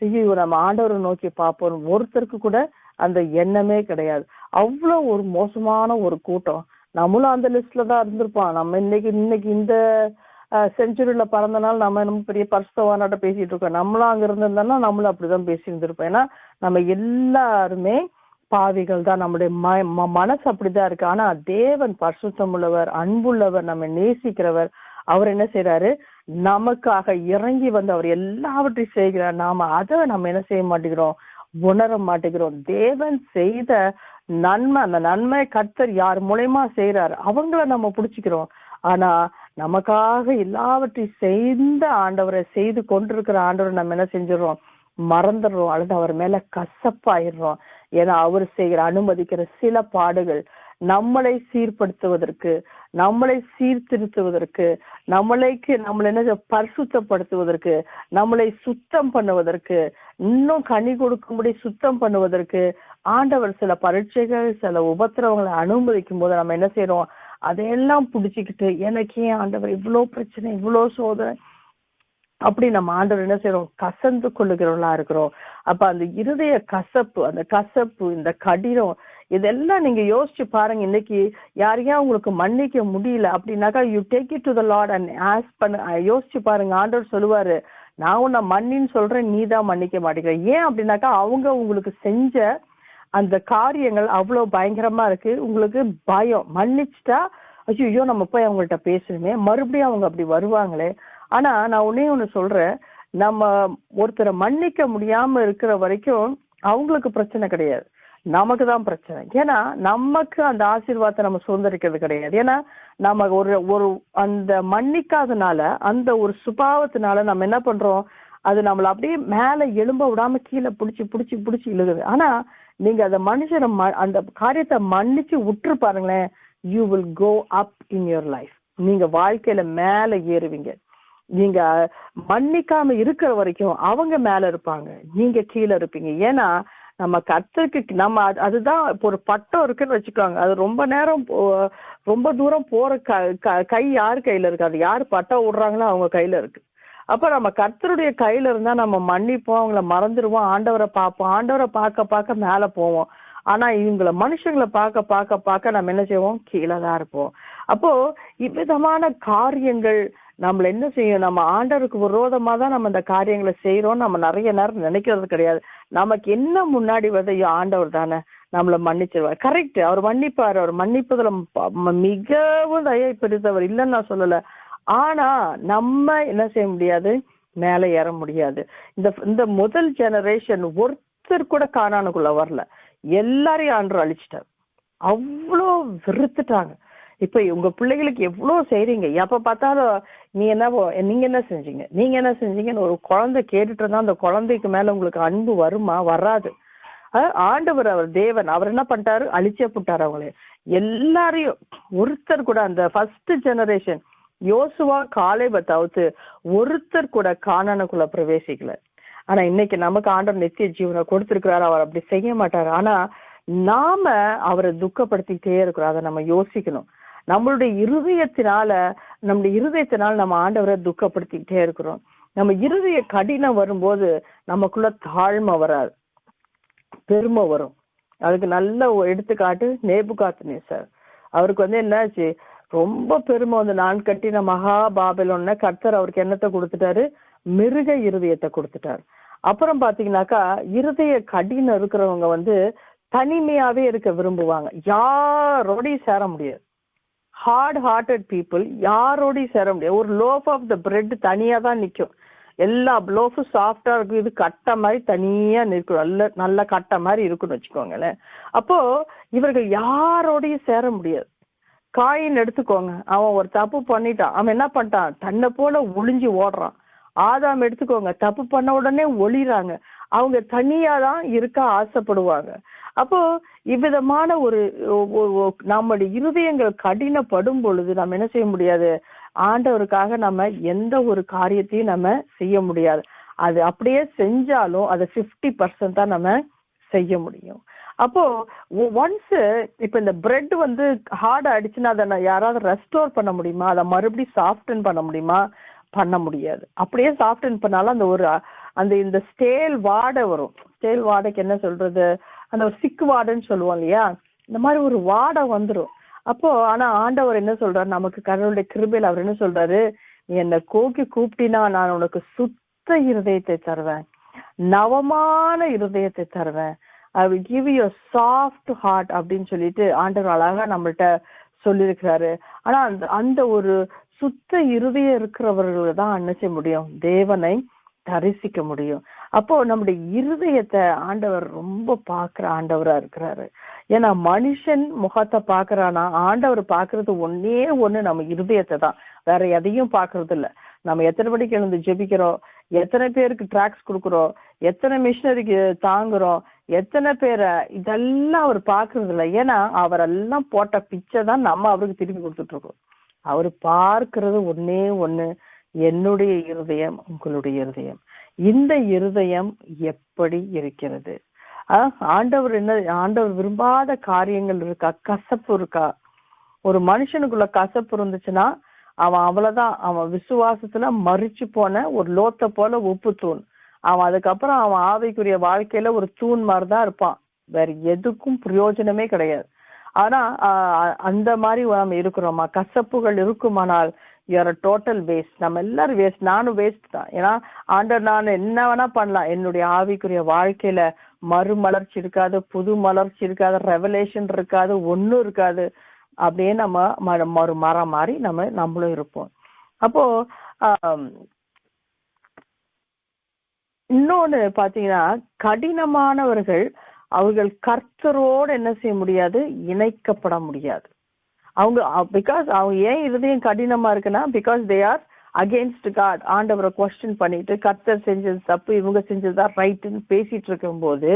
ஐயோ நம்ம ஆண்டவரை நோக்கி பார்ப்போம், ஒருத்தருக்கு கூட அந்த எண்ணமே கிடையாது. அவ்வளோ ஒரு மோசமான ஒரு கூட்டம். நம்மளும் அந்த லிஸ்ட்ல தான் இருந்திருப்பான். நம்ம இன்னைக்கு இந்த செஞ்சுரியில பிறந்தனால நம்ம பெரிய பரிசுத்தவானாட்ட பேசிட்டு இருக்கோம். நம்மளும் அங்க இருந்திருந்தோம்னா நம்மளும் அப்படிதான் பேசி இருந்திருப்போம். ஏன்னா நம்ம எல்லாருமே பாவிகள் தான், நம்முடைய மனசு அப்படிதான் இருக்கு. ஆனா தேவன் பரிசுத்தம் உள்ளவர், அன்புள்ளவர், நம்ம நேசிக்கிறவர். அவர் என்ன செய்யறாரு, நமக்காக இறங்கி வந்து அவர் எல்லாவற்றையும் செய்கிறார். அதை நம்ம என்ன செய்ய மாட்டேங்கிறோம், உணர மாட்டேங்கிறோம். தேவன் செய்த நன்மை, அந்த நன்மை கர்த்தர் யார் மூலமா செய்யறாரு அவங்கள நம்ம பிடிச்சிக்கிறோம். ஆனா நமக்காக எல்லாவற்றையும் செய்த ஆண்டவரை, செய்து கொண்டிருக்கிற ஆண்டவரை நம்ம என்ன செஞ்சிடறோம், மறந்துடுறோம், அல்லது அவர் மேல கசப்பாயிடுறோம். ஏன்னா அவர் செய்கிற அனுமதிக்கிற சில பாடுகள் நம்மளை சீர்படுத்துவதற்கு, நம்மளை சீர்திருத்துவதற்கு, நம்மளை என்ன பரிசுத்தப்படுத்துவதற்கு, நம்மளை சுத்தம் பண்ணுவதற்கு, இன்னும் கனி கொடுக்கும்படி சுத்தம் பண்ணுவதற்கு ஆண்டவர் சில பரீட்சைகள், சில உபத்திரவங்களை அனுமதிக்கும் போது நம்ம என்ன செய்யறோம், அதையெல்லாம் பிடிச்சிக்கிட்டு எனக்கு ஏன் ஆண்டவர் இவ்வளோ பிரச்சனை, இவ்வளோ சோதனை அப்படி நம்ம ஆண்டவர் என்ன செய்யறோம், கசந்து கொள்ளுகிறவர்களா இருக்கிறோம். அப்ப அந்த இருதய கசப்பு, அந்த கசப்பு, இந்த கடினம், இதெல்லாம் நீங்க யோசிச்சு பாருங்க. இன்னைக்கு யாரையா உங்களுக்கு மன்னிக்க முடியல அப்படின்னாக்கா you take it to the Lord and ask பண்ண, யோசிச்சு பாருங்க. ஆண்டவர் சொல்லுவாரு, நான் உன்னை மன்னின்னு சொல்றேன், நீ தான் மன்னிக்க மாட்டேங்கிற. ஏன் அப்படின்னாக்கா அவங்க உங்களுக்கு செஞ்ச அந்த காரியங்கள் அவ்வளவு பயங்கரமா இருக்கு. உங்களுக்கு பயம், மன்னிச்சுட்டா ஐயோ நம்ம போய் அவங்கள்ட்ட பேசணுமே, மறுபடியும் அவங்க அப்படி வருவாங்களே. ஆனா நான் ஒண்ணு சொல்றேன், நம்ம ஒருத்தரை மன்னிக்க முடியாம இருக்கிற வரைக்கும் அவங்களுக்கு பிரச்சனை கிடையாது, நமக்கு தான் பிரச்சனை. ஏன்னா நமக்கு அந்த ஆசீர்வாதத்தை நம்ம சுதந்திரிக்கிறது கிடையாது. ஏன்னா நம்ம ஒரு அந்த மன்னிக்காதனால, அந்த ஒரு சுபாவத்தினால நம்ம என்ன பண்றோம், அது நம்மளை அப்படியே மேல எழும்ப விடாம கீழே பிடிச்சி பிடிச்சி பிடிச்சி இழுகுது. ஆனா நீங்க அந்த மனுஷனை அந்த காரியத்தை மன்னிச்சு விட்டுரு பாருங்களேன், you will go up in your life. நீங்க வாழ்க்கையில மேல ஏறுவீங்க. நீங்க மன்னிக்காம இருக்கிற வரைக்கும் அவங்க மேல இருப்பாங்க, நீங்க கீழே இருப்பீங்க. ஏன்னா நம்ம கர்த்தருக்கு நம்ம அதுதான். இப்போ ஒரு பட்டம் இருக்குன்னு வச்சுக்கோங்க, அது ரொம்ப நேரம் ரொம்ப தூரம் போற கை யார் கையில இருக்கு, அது யார் பட்டம் விடுறாங்களோ அவங்க கையில இருக்கு. அப்ப நம்ம கர்த்தருடைய கையில இருந்தா நம்ம மன்னிப்போம், அவங்கள மறந்துடுவோம், ஆண்டவரை பார்ப்போம், ஆண்டவரை பார்க்க பார்க்க மேல போவோம். ஆனா இவங்களை மனுஷங்களை பார்க்க பார்க்க பார்க்க நம்ம என்ன செய்வோம், கீழே தான் இருப்போம். அப்போ இவ்விதமான காரியங்கள் நம்மள என்ன செய்யும், நம்ம ஆண்டவருக்கு விரோதமா தான் நம்ம இந்த காரியங்களை செய்யறோம். நம்ம நிறைய நேரம் நினைக்கிறது கிடையாது. நமக்கு என்ன முன்னாடி வருது, ஆண்டவர் தானே நம்மளை மன்னிச்சிருவார். கரெக்ட், அவர் மன்னிப்பார். அவர் மன்னிப்பதுல மிகவும் தயை பெருத்தவர் இல்லைன்னு நான் சொல்லல. ஆனா நம்ம என்ன செய்ய முடியாது, மேல ஏற முடியாது. இந்த முதல் ஜெனரேஷன் ஒருத்தர் கூட கானானுக்குள்ள வரல, எல்லாரையும் ஆண்டவர் அழிச்சிட்டார். அவ்வளோ வெறுத்துட்டாங்க. இப்ப உங்க பிள்ளைகளுக்கு எவ்வளவு செய்றீங்க, எப்ப பார்த்தாலும் நீங்க என்ன செஞ்சீங்க, நீங்க என்ன செஞ்சீங்கன்னு ஒரு குழந்தை கேட்டுட்டு இருந்தா அந்த குழந்தைக்கு மேல உங்களுக்கு அன்பு வருமா, வராது. ஆண்டவர், அவர் தேவன், அவர் என்ன பண்ணிட்டாரு, அழிச்சே போட்டாரு அவங்களே எல்லாரையும். ஒருத்தர் கூட அந்த ஃபர்ஸ்ட் ஜெனரேஷன் யோசுவா காலேபை தவிர்த்து ஒருத்தர் கூட கானானுக்குள்ள பிரவேசிக்கல. ஆனா இன்னைக்கு நமக்கு ஆண்டவர் நித்திய ஜீவனை கொடுத்திருக்கிறாரு, அவர் அப்படி செய்ய மாட்டாரு. ஆனா நாம அவரை துக்கப்படுத்திக்கிட்டே இருக்கிறோம். அதை நம்ம யோசிக்கணும். நம்மளுடைய இருதயத்தினால நம்ம ஆண்டவரை துக்கப்படுத்திக்கிட்டே இருக்கிறோம். நம்ம இருதய கடினம் வரும்போது நமக்குள்ள தாழ்மை வராது, பெருமை வரும். அதுக்கு நல்ல எடுத்துக்காட்டு நேபுகாத்நேசர். அவருக்கு என்னாச்சு, ரொம்ப பெருமை வந்து, நான் கட்டின மகா பாபிலோன்ன கர்த்தர் அவருக்கு என்னத்தை கொடுத்துட்டாரு, மிருக இருதயத்தை கொடுத்துட்டாரு. அப்புறம் பாத்தீங்கன்னாக்கா இருதய கடினம் இருக்கிறவங்க தனிமையாவே இருக்க விரும்புவாங்க, யாரோடையும் சேர முடியாது. ஹார்ட் ஹார்ட்டட் பீப்புள் யாரோடையும் சேர முடியாது. ஒரு லோஃப் ஆஃப் த பிரெட் தனியா தான் நிற்கும், எல்லா லோஃபும் சாஃப்டா இருக்கும், இது கட்டை மாதிரி தனியா நிற்கும், நல்ல கட்டை மாதிரி இருக்குன்னு வச்சுக்கோங்களேன். அப்போ இவர்கள் யாரோடையும் சேர முடியாது. காயின் எடுத்துக்கோங்க, அவன் ஒரு தப்பு பண்ணிட்டான், அவன் என்ன பண்ணிட்டான், தன்னை போல ஒளிஞ்சு ஓடுறான். ஆதாம் எடுத்துக்கோங்க, தப்பு பண்ண உடனே ஒளிறாங்க, அவங்க தனியா தான் இருக்க ஆசைப்படுவாங்க. அப்போ இவ்விதமான ஒரு நம்முடைய இருதயங்கள் கடினப்படும் பொழுது நம்ம என்ன செய்ய முடியாது, ஆண்டவருக்காக நம்ம எந்த ஒரு காரியத்தையும் நம்ம செய்ய முடியாது. அது அப்படியே செஞ்சாலும் அதை 50% தான் நம்ம செய்ய முடியும். அப்போ ஒன்ஸ் இப்ப இந்த பிரெட் ஹார்ட் ஆயிடுச்சுன்னா அதை யாராவது ரெஸ்டோர் பண்ண முடியுமா, அதை மறுபடியும் சாஃப்டன் பண்ண முடியுமா, பண்ண முடியாது. அப்படியே சாஃப்டன் பண்ணாலும் அந்த இந்த ஸ்டேல் வாடை வரும். ஸ்டேல் வாடைக்கு என்ன சொல்றது, அந்த ஒரு சிக்கு வாடைன்னு சொல்லுவோம் இல்லையா, இந்த மாதிரி ஒரு வாடை வந்துடும். அப்போ ஆனா ஆண்டவர் என்ன சொல்றாரு, நமக்கு கடவுளுடைய கிருபையில் அவர் என்ன சொல்றாரு, நீ என்னை கூப்பிட்டினா நான் உனக்கு சுத்த இருதயத்தை தருவேன், நவமான இருதயத்தை தருவேன், I will give you a soft heart அப்படின்னு சொல்லிட்டு ஆண்டவர் அழகா நம்மள்ட்ட சொல்லியிருக்கிறாரு. ஆனா அந்த ஒரு சுத்த இருதயம் இருக்கிறவர்கள் தான் என்ன செய்ய முடியும், தேவனை தரிசிக்க முடியும். அப்போ நம்முடைய இருதயத்தை ஆண்டவர் ரொம்ப பாக்குற ஆண்டவரா இருக்கிறாரு. ஏன்னா மனுஷன் முகத்தை பாக்குறானா, ஆண்டவர் பாக்குறது ஒன்னே ஒண்ணு நம்ம இருதயத்தை தான், வேற எதையும் பாக்குறது இல்ல. நம்ம எத்தனை மணிக்கு எழுந்து ஜெபிக்கிறோம், எத்தனை பேருக்கு டிராக்ஸ் கொடுக்குறோம், எத்தனை மிஷினரிக்கு தாங்குறோம், எத்தனை பேரை, இதெல்லாம் அவர் பாக்குறது இல்லை. ஏன்னா அவரெல்லாம் போட்ட பிச்சை தான் நம்ம அவருக்கு திருப்பி கொடுத்துட்டு இருக்கோம். அவர் பார்க்கிறது ஒன்னே ஒண்ணு, என்னுடைய இருதயம், உங்களுடைய இருதயம். இந்த இருதயம் எப்படி இருக்கிறது? ஆண்டவர் என்ன, ஆண்டவர் விரும்பாத காரியங்கள் இருக்கா, கசப்பு இருக்கா? ஒரு மனுஷனுக்குள்ள கசப்பு இருந்துச்சுன்னா அவன் அவ்வளவுதான், அவன் விசுவாசத்துல மறிச்சு போன ஒரு லோத்த போல உப்பு தூண். அவன் அதுக்கப்புறம் அவன் ஆவிக்குரிய வாழ்க்கையில ஒரு தூண் மாதிரிதான் இருப்பான், வேற எதுக்கும் பிரயோஜனமே கிடையாது. ஆனா அந்த மாதிரி நம்ம இருக்கிறோமா? கசப்புகள் இருக்குமானால் யூஆர் டோட்டல் வேஸ்ட். நம்ம எல்லாரும் வேஸ்ட், நானும் வேஸ்ட் தான். ஏன்னா ஆண்டவர் நான் என்ன வேணா பண்ணலாம், என்னுடைய ஆவிக்குரிய வாழ்க்கையில மறுமலர்ச்சி இருக்காது, புது மலர்ச்சி இருக்காது, ரெவலேஷன் இருக்காது, ஒன்னும் இருக்காது. அப்படியே நம்ம ஒரு மரம் மாதிரி நம்மளும் இருப்போம். அப்போ இன்னொன்னு பாத்தீங்கன்னா, கடினமானவர்கள் அவர்கள் கர்த்தரோடு என்ன செய்ய முடியாது, இணைக்கப்பட முடியாது. அவங்க பிகாஸ் அவங்க ஏன் இருதயம் கடினமா இருக்குன்னா, because they are against God. ஆண்டவரை குவெஸ்டின் பண்ணிட்டு கர்த்தர் செஞ்சது தப்பு, இவங்க செஞ்சதுதான் ரைட்டுன்னு பேசிட்டு இருக்கும்போது,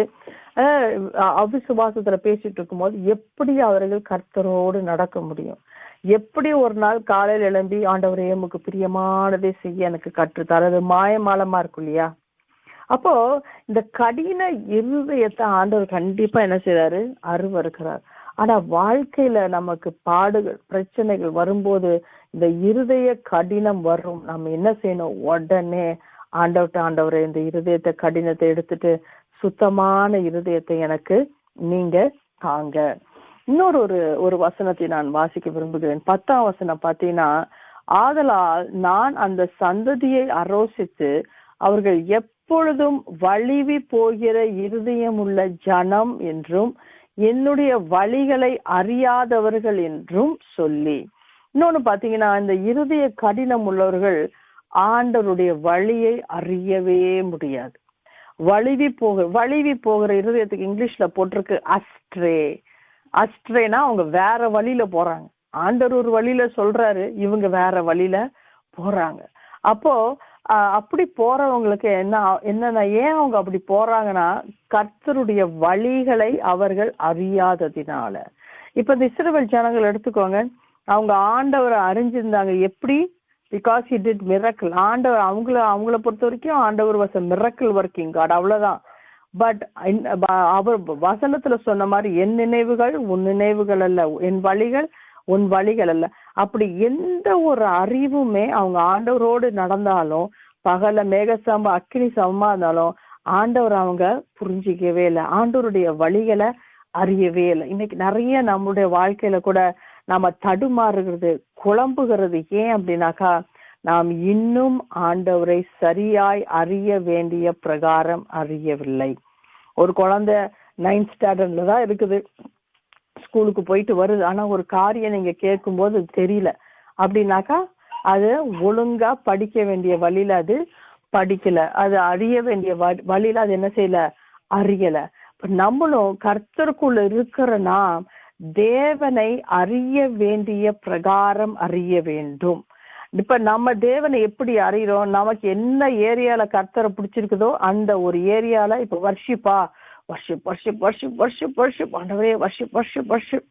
அவிசுவாசத்துல பேசிட்டு இருக்கும்போது எப்படி அவர்கள் கர்த்தரோடு நடக்க முடியும்? எப்படி ஒரு நாள் காலையில் எழும்பி ஆண்டவரே உமக்கு பிரியமானதை செய்ய எனக்கு கற்றுத்தார்? அது மாயமாலமா இருக்கும் இல்லையா? அப்போ இந்த கடின இருதயத்தை ஆண்டவர் கண்டிப்பா என்ன செய்யறாரு, அருவருக்கிறார். ஆனா வாழ்க்கையில நமக்கு பாடுகள், பிரச்சனைகள் வரும்போது இந்த இருதய கடினம் வரும். நம்ம என்ன செய்யணும், உடனே ஆண்டவரே இந்த இருதயத்தை கடினத்தை எடுத்துட்டு சுத்தமான இருதயத்தை எனக்கு நீங்க தாங்க. இன்னொரு ஒரு வசனத்தை நான் வாசிக்க விரும்புகிறேன். 10ஆம் வசனம் பார்த்தீங்கன்னா, ஆதலால் நான் அந்த சந்ததியை ஆரோசித்து அவர்கள் எப்பொழுதும் வலிவி போகிற இருதயம் உள்ள ஜனம் என்றும் என்னுடைய வழிகளை அறியாதவர்கள் என்றும் சொல்லி. இன்னொன்னு பாத்தீங்கன்னா, இந்த இருதய கடினம் உள்ளவர்கள் ஆண்டவருடைய வழியை அறியவே முடியாது. வலிவி போகிற இருதயத்துக்கு இங்கிலீஷ்ல போட்டிருக்கு அஸ்ட்ரே. அஸ்ட்ரேனா அவங்க வேற வழியில போறாங்க. ஆண்டவர் ஒரு வழியில சொல்றாரு, இவங்க வேற வழியில போறாங்க. அப்போ அப்படி போறவங்களுக்கு என்னன்னா, ஏன் அவங்க அப்படி போறாங்கன்னா, கர்த்தருடைய வழிகளை அவர்கள் அறியாததினால. இப்ப இந்த இஸ்ரவேல் ஜனங்கள் எடுத்துக்கோங்க, அவங்க ஆண்டவரை அறிஞ்சிருந்தாங்க. எப்படி? Because he did miracle. ஆண்டவர் அவங்கள பொறுத்த வரைக்கும் ஆண்டவர் was a miracle working God, அவ்வளவுதான். பட் அவர் வசனத்துல சொன்ன மாதிரி என் நினைவுகள் உன் நினைவுகள் அல்ல, என் வழிகள் உன் வழிகள் அல்ல. அப்படி எந்த ஒரு அறிவுமே அவங்க ஆண்டவரோடு நடந்தாலும், பகல மேகசம அக்கினி சமமா இருந்தாலும் ஆண்டவர் அவங்க புரிஞ்சிக்கவே இல்லை, ஆண்டவருடைய வழிகளை அறியவே இல்லை. இன்னைக்கு நிறைய நம்மளுடைய வாழ்க்கையில கூட நாம தடுமாறுகிறது, குழம்புகிறது. ஏன் அப்படின்னாக்கா, நாம் இன்னும் ஆண்டவரை சரியாய் அறிய வேண்டிய பிரகாரம் அறியவில்லை. ஒரு குழந்தை 9th ஸ்டாண்டர்ட்ல தான் இருக்குது, ஸ்கூலுக்கு போயிட்டு வருது. ஆனா ஒரு காரியம் நீங்க கேட்கும் போது தெரியல அப்படின்னாக்கா, அது ஒழுங்கா படிக்க வேண்டிய வழியில அது படிக்கல, அது அறிய வேண்டிய வழியில அது என்ன செய்யல, அறியல. நம்மளும் கர்த்தருக்குள்ள இருக்கிற நாம் தேவனை அறிய வேண்டிய பிரகாரம் அறிய வேண்டும். இப்ப நம்ம தேவனை எப்படி அறிகிறோம்? நமக்கு என்ன ஏரியால கர்த்தரை பிடிச்சிருக்குதோ அந்த ஒரு ஏரியால, இப்ப வர்ஷிப்பா, worship worship worship worship worship ஆண்டவரே வர்ஷிப் வர்ஷிப் வர்ஷிப்.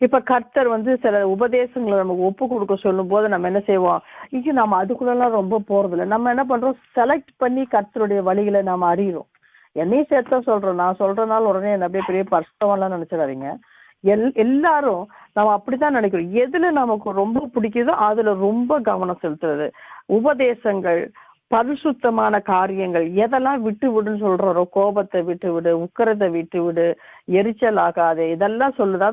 இப்ப கர்த்தர் சில உபதேசங்களை நமக்கு ஒப்பு கொடுக்க சொல்லும் போது நம்ம என்ன செய்வோம், இங்க நம்ம அதுக்குள்ளெல்லாம் ரொம்ப போறதில்லை. நம்ம என்ன பண்றோம், செலக்ட் பண்ணி கர்த்தருடைய வழிகளை நாம அறிகிறோம். என்னையும் சேர்த்தா சொல்றோம், நான் சொல்றதுனால உடனே என்ன அப்படியே பெரிய பர்சவெல்லாம் நினைச்சிடாதீங்க. எல்லாரும் நம்ம அப்படித்தான் நினைக்கிறோம். எதுல நமக்கு ரொம்ப பிடிக்குதோ அதுல ரொம்ப கவனம் செலுத்துறது. உபதேசங்கள், பரிசுத்தமான காரியங்கள், எதெல்லாம் விட்டு விடுன்னு சொல்றோம், கோபத்தை விட்டு விடு, உக்கரத்தை விட்டு விடு, எரிச்சல் ஆகாது, இதெல்லாம் சொல்லுது.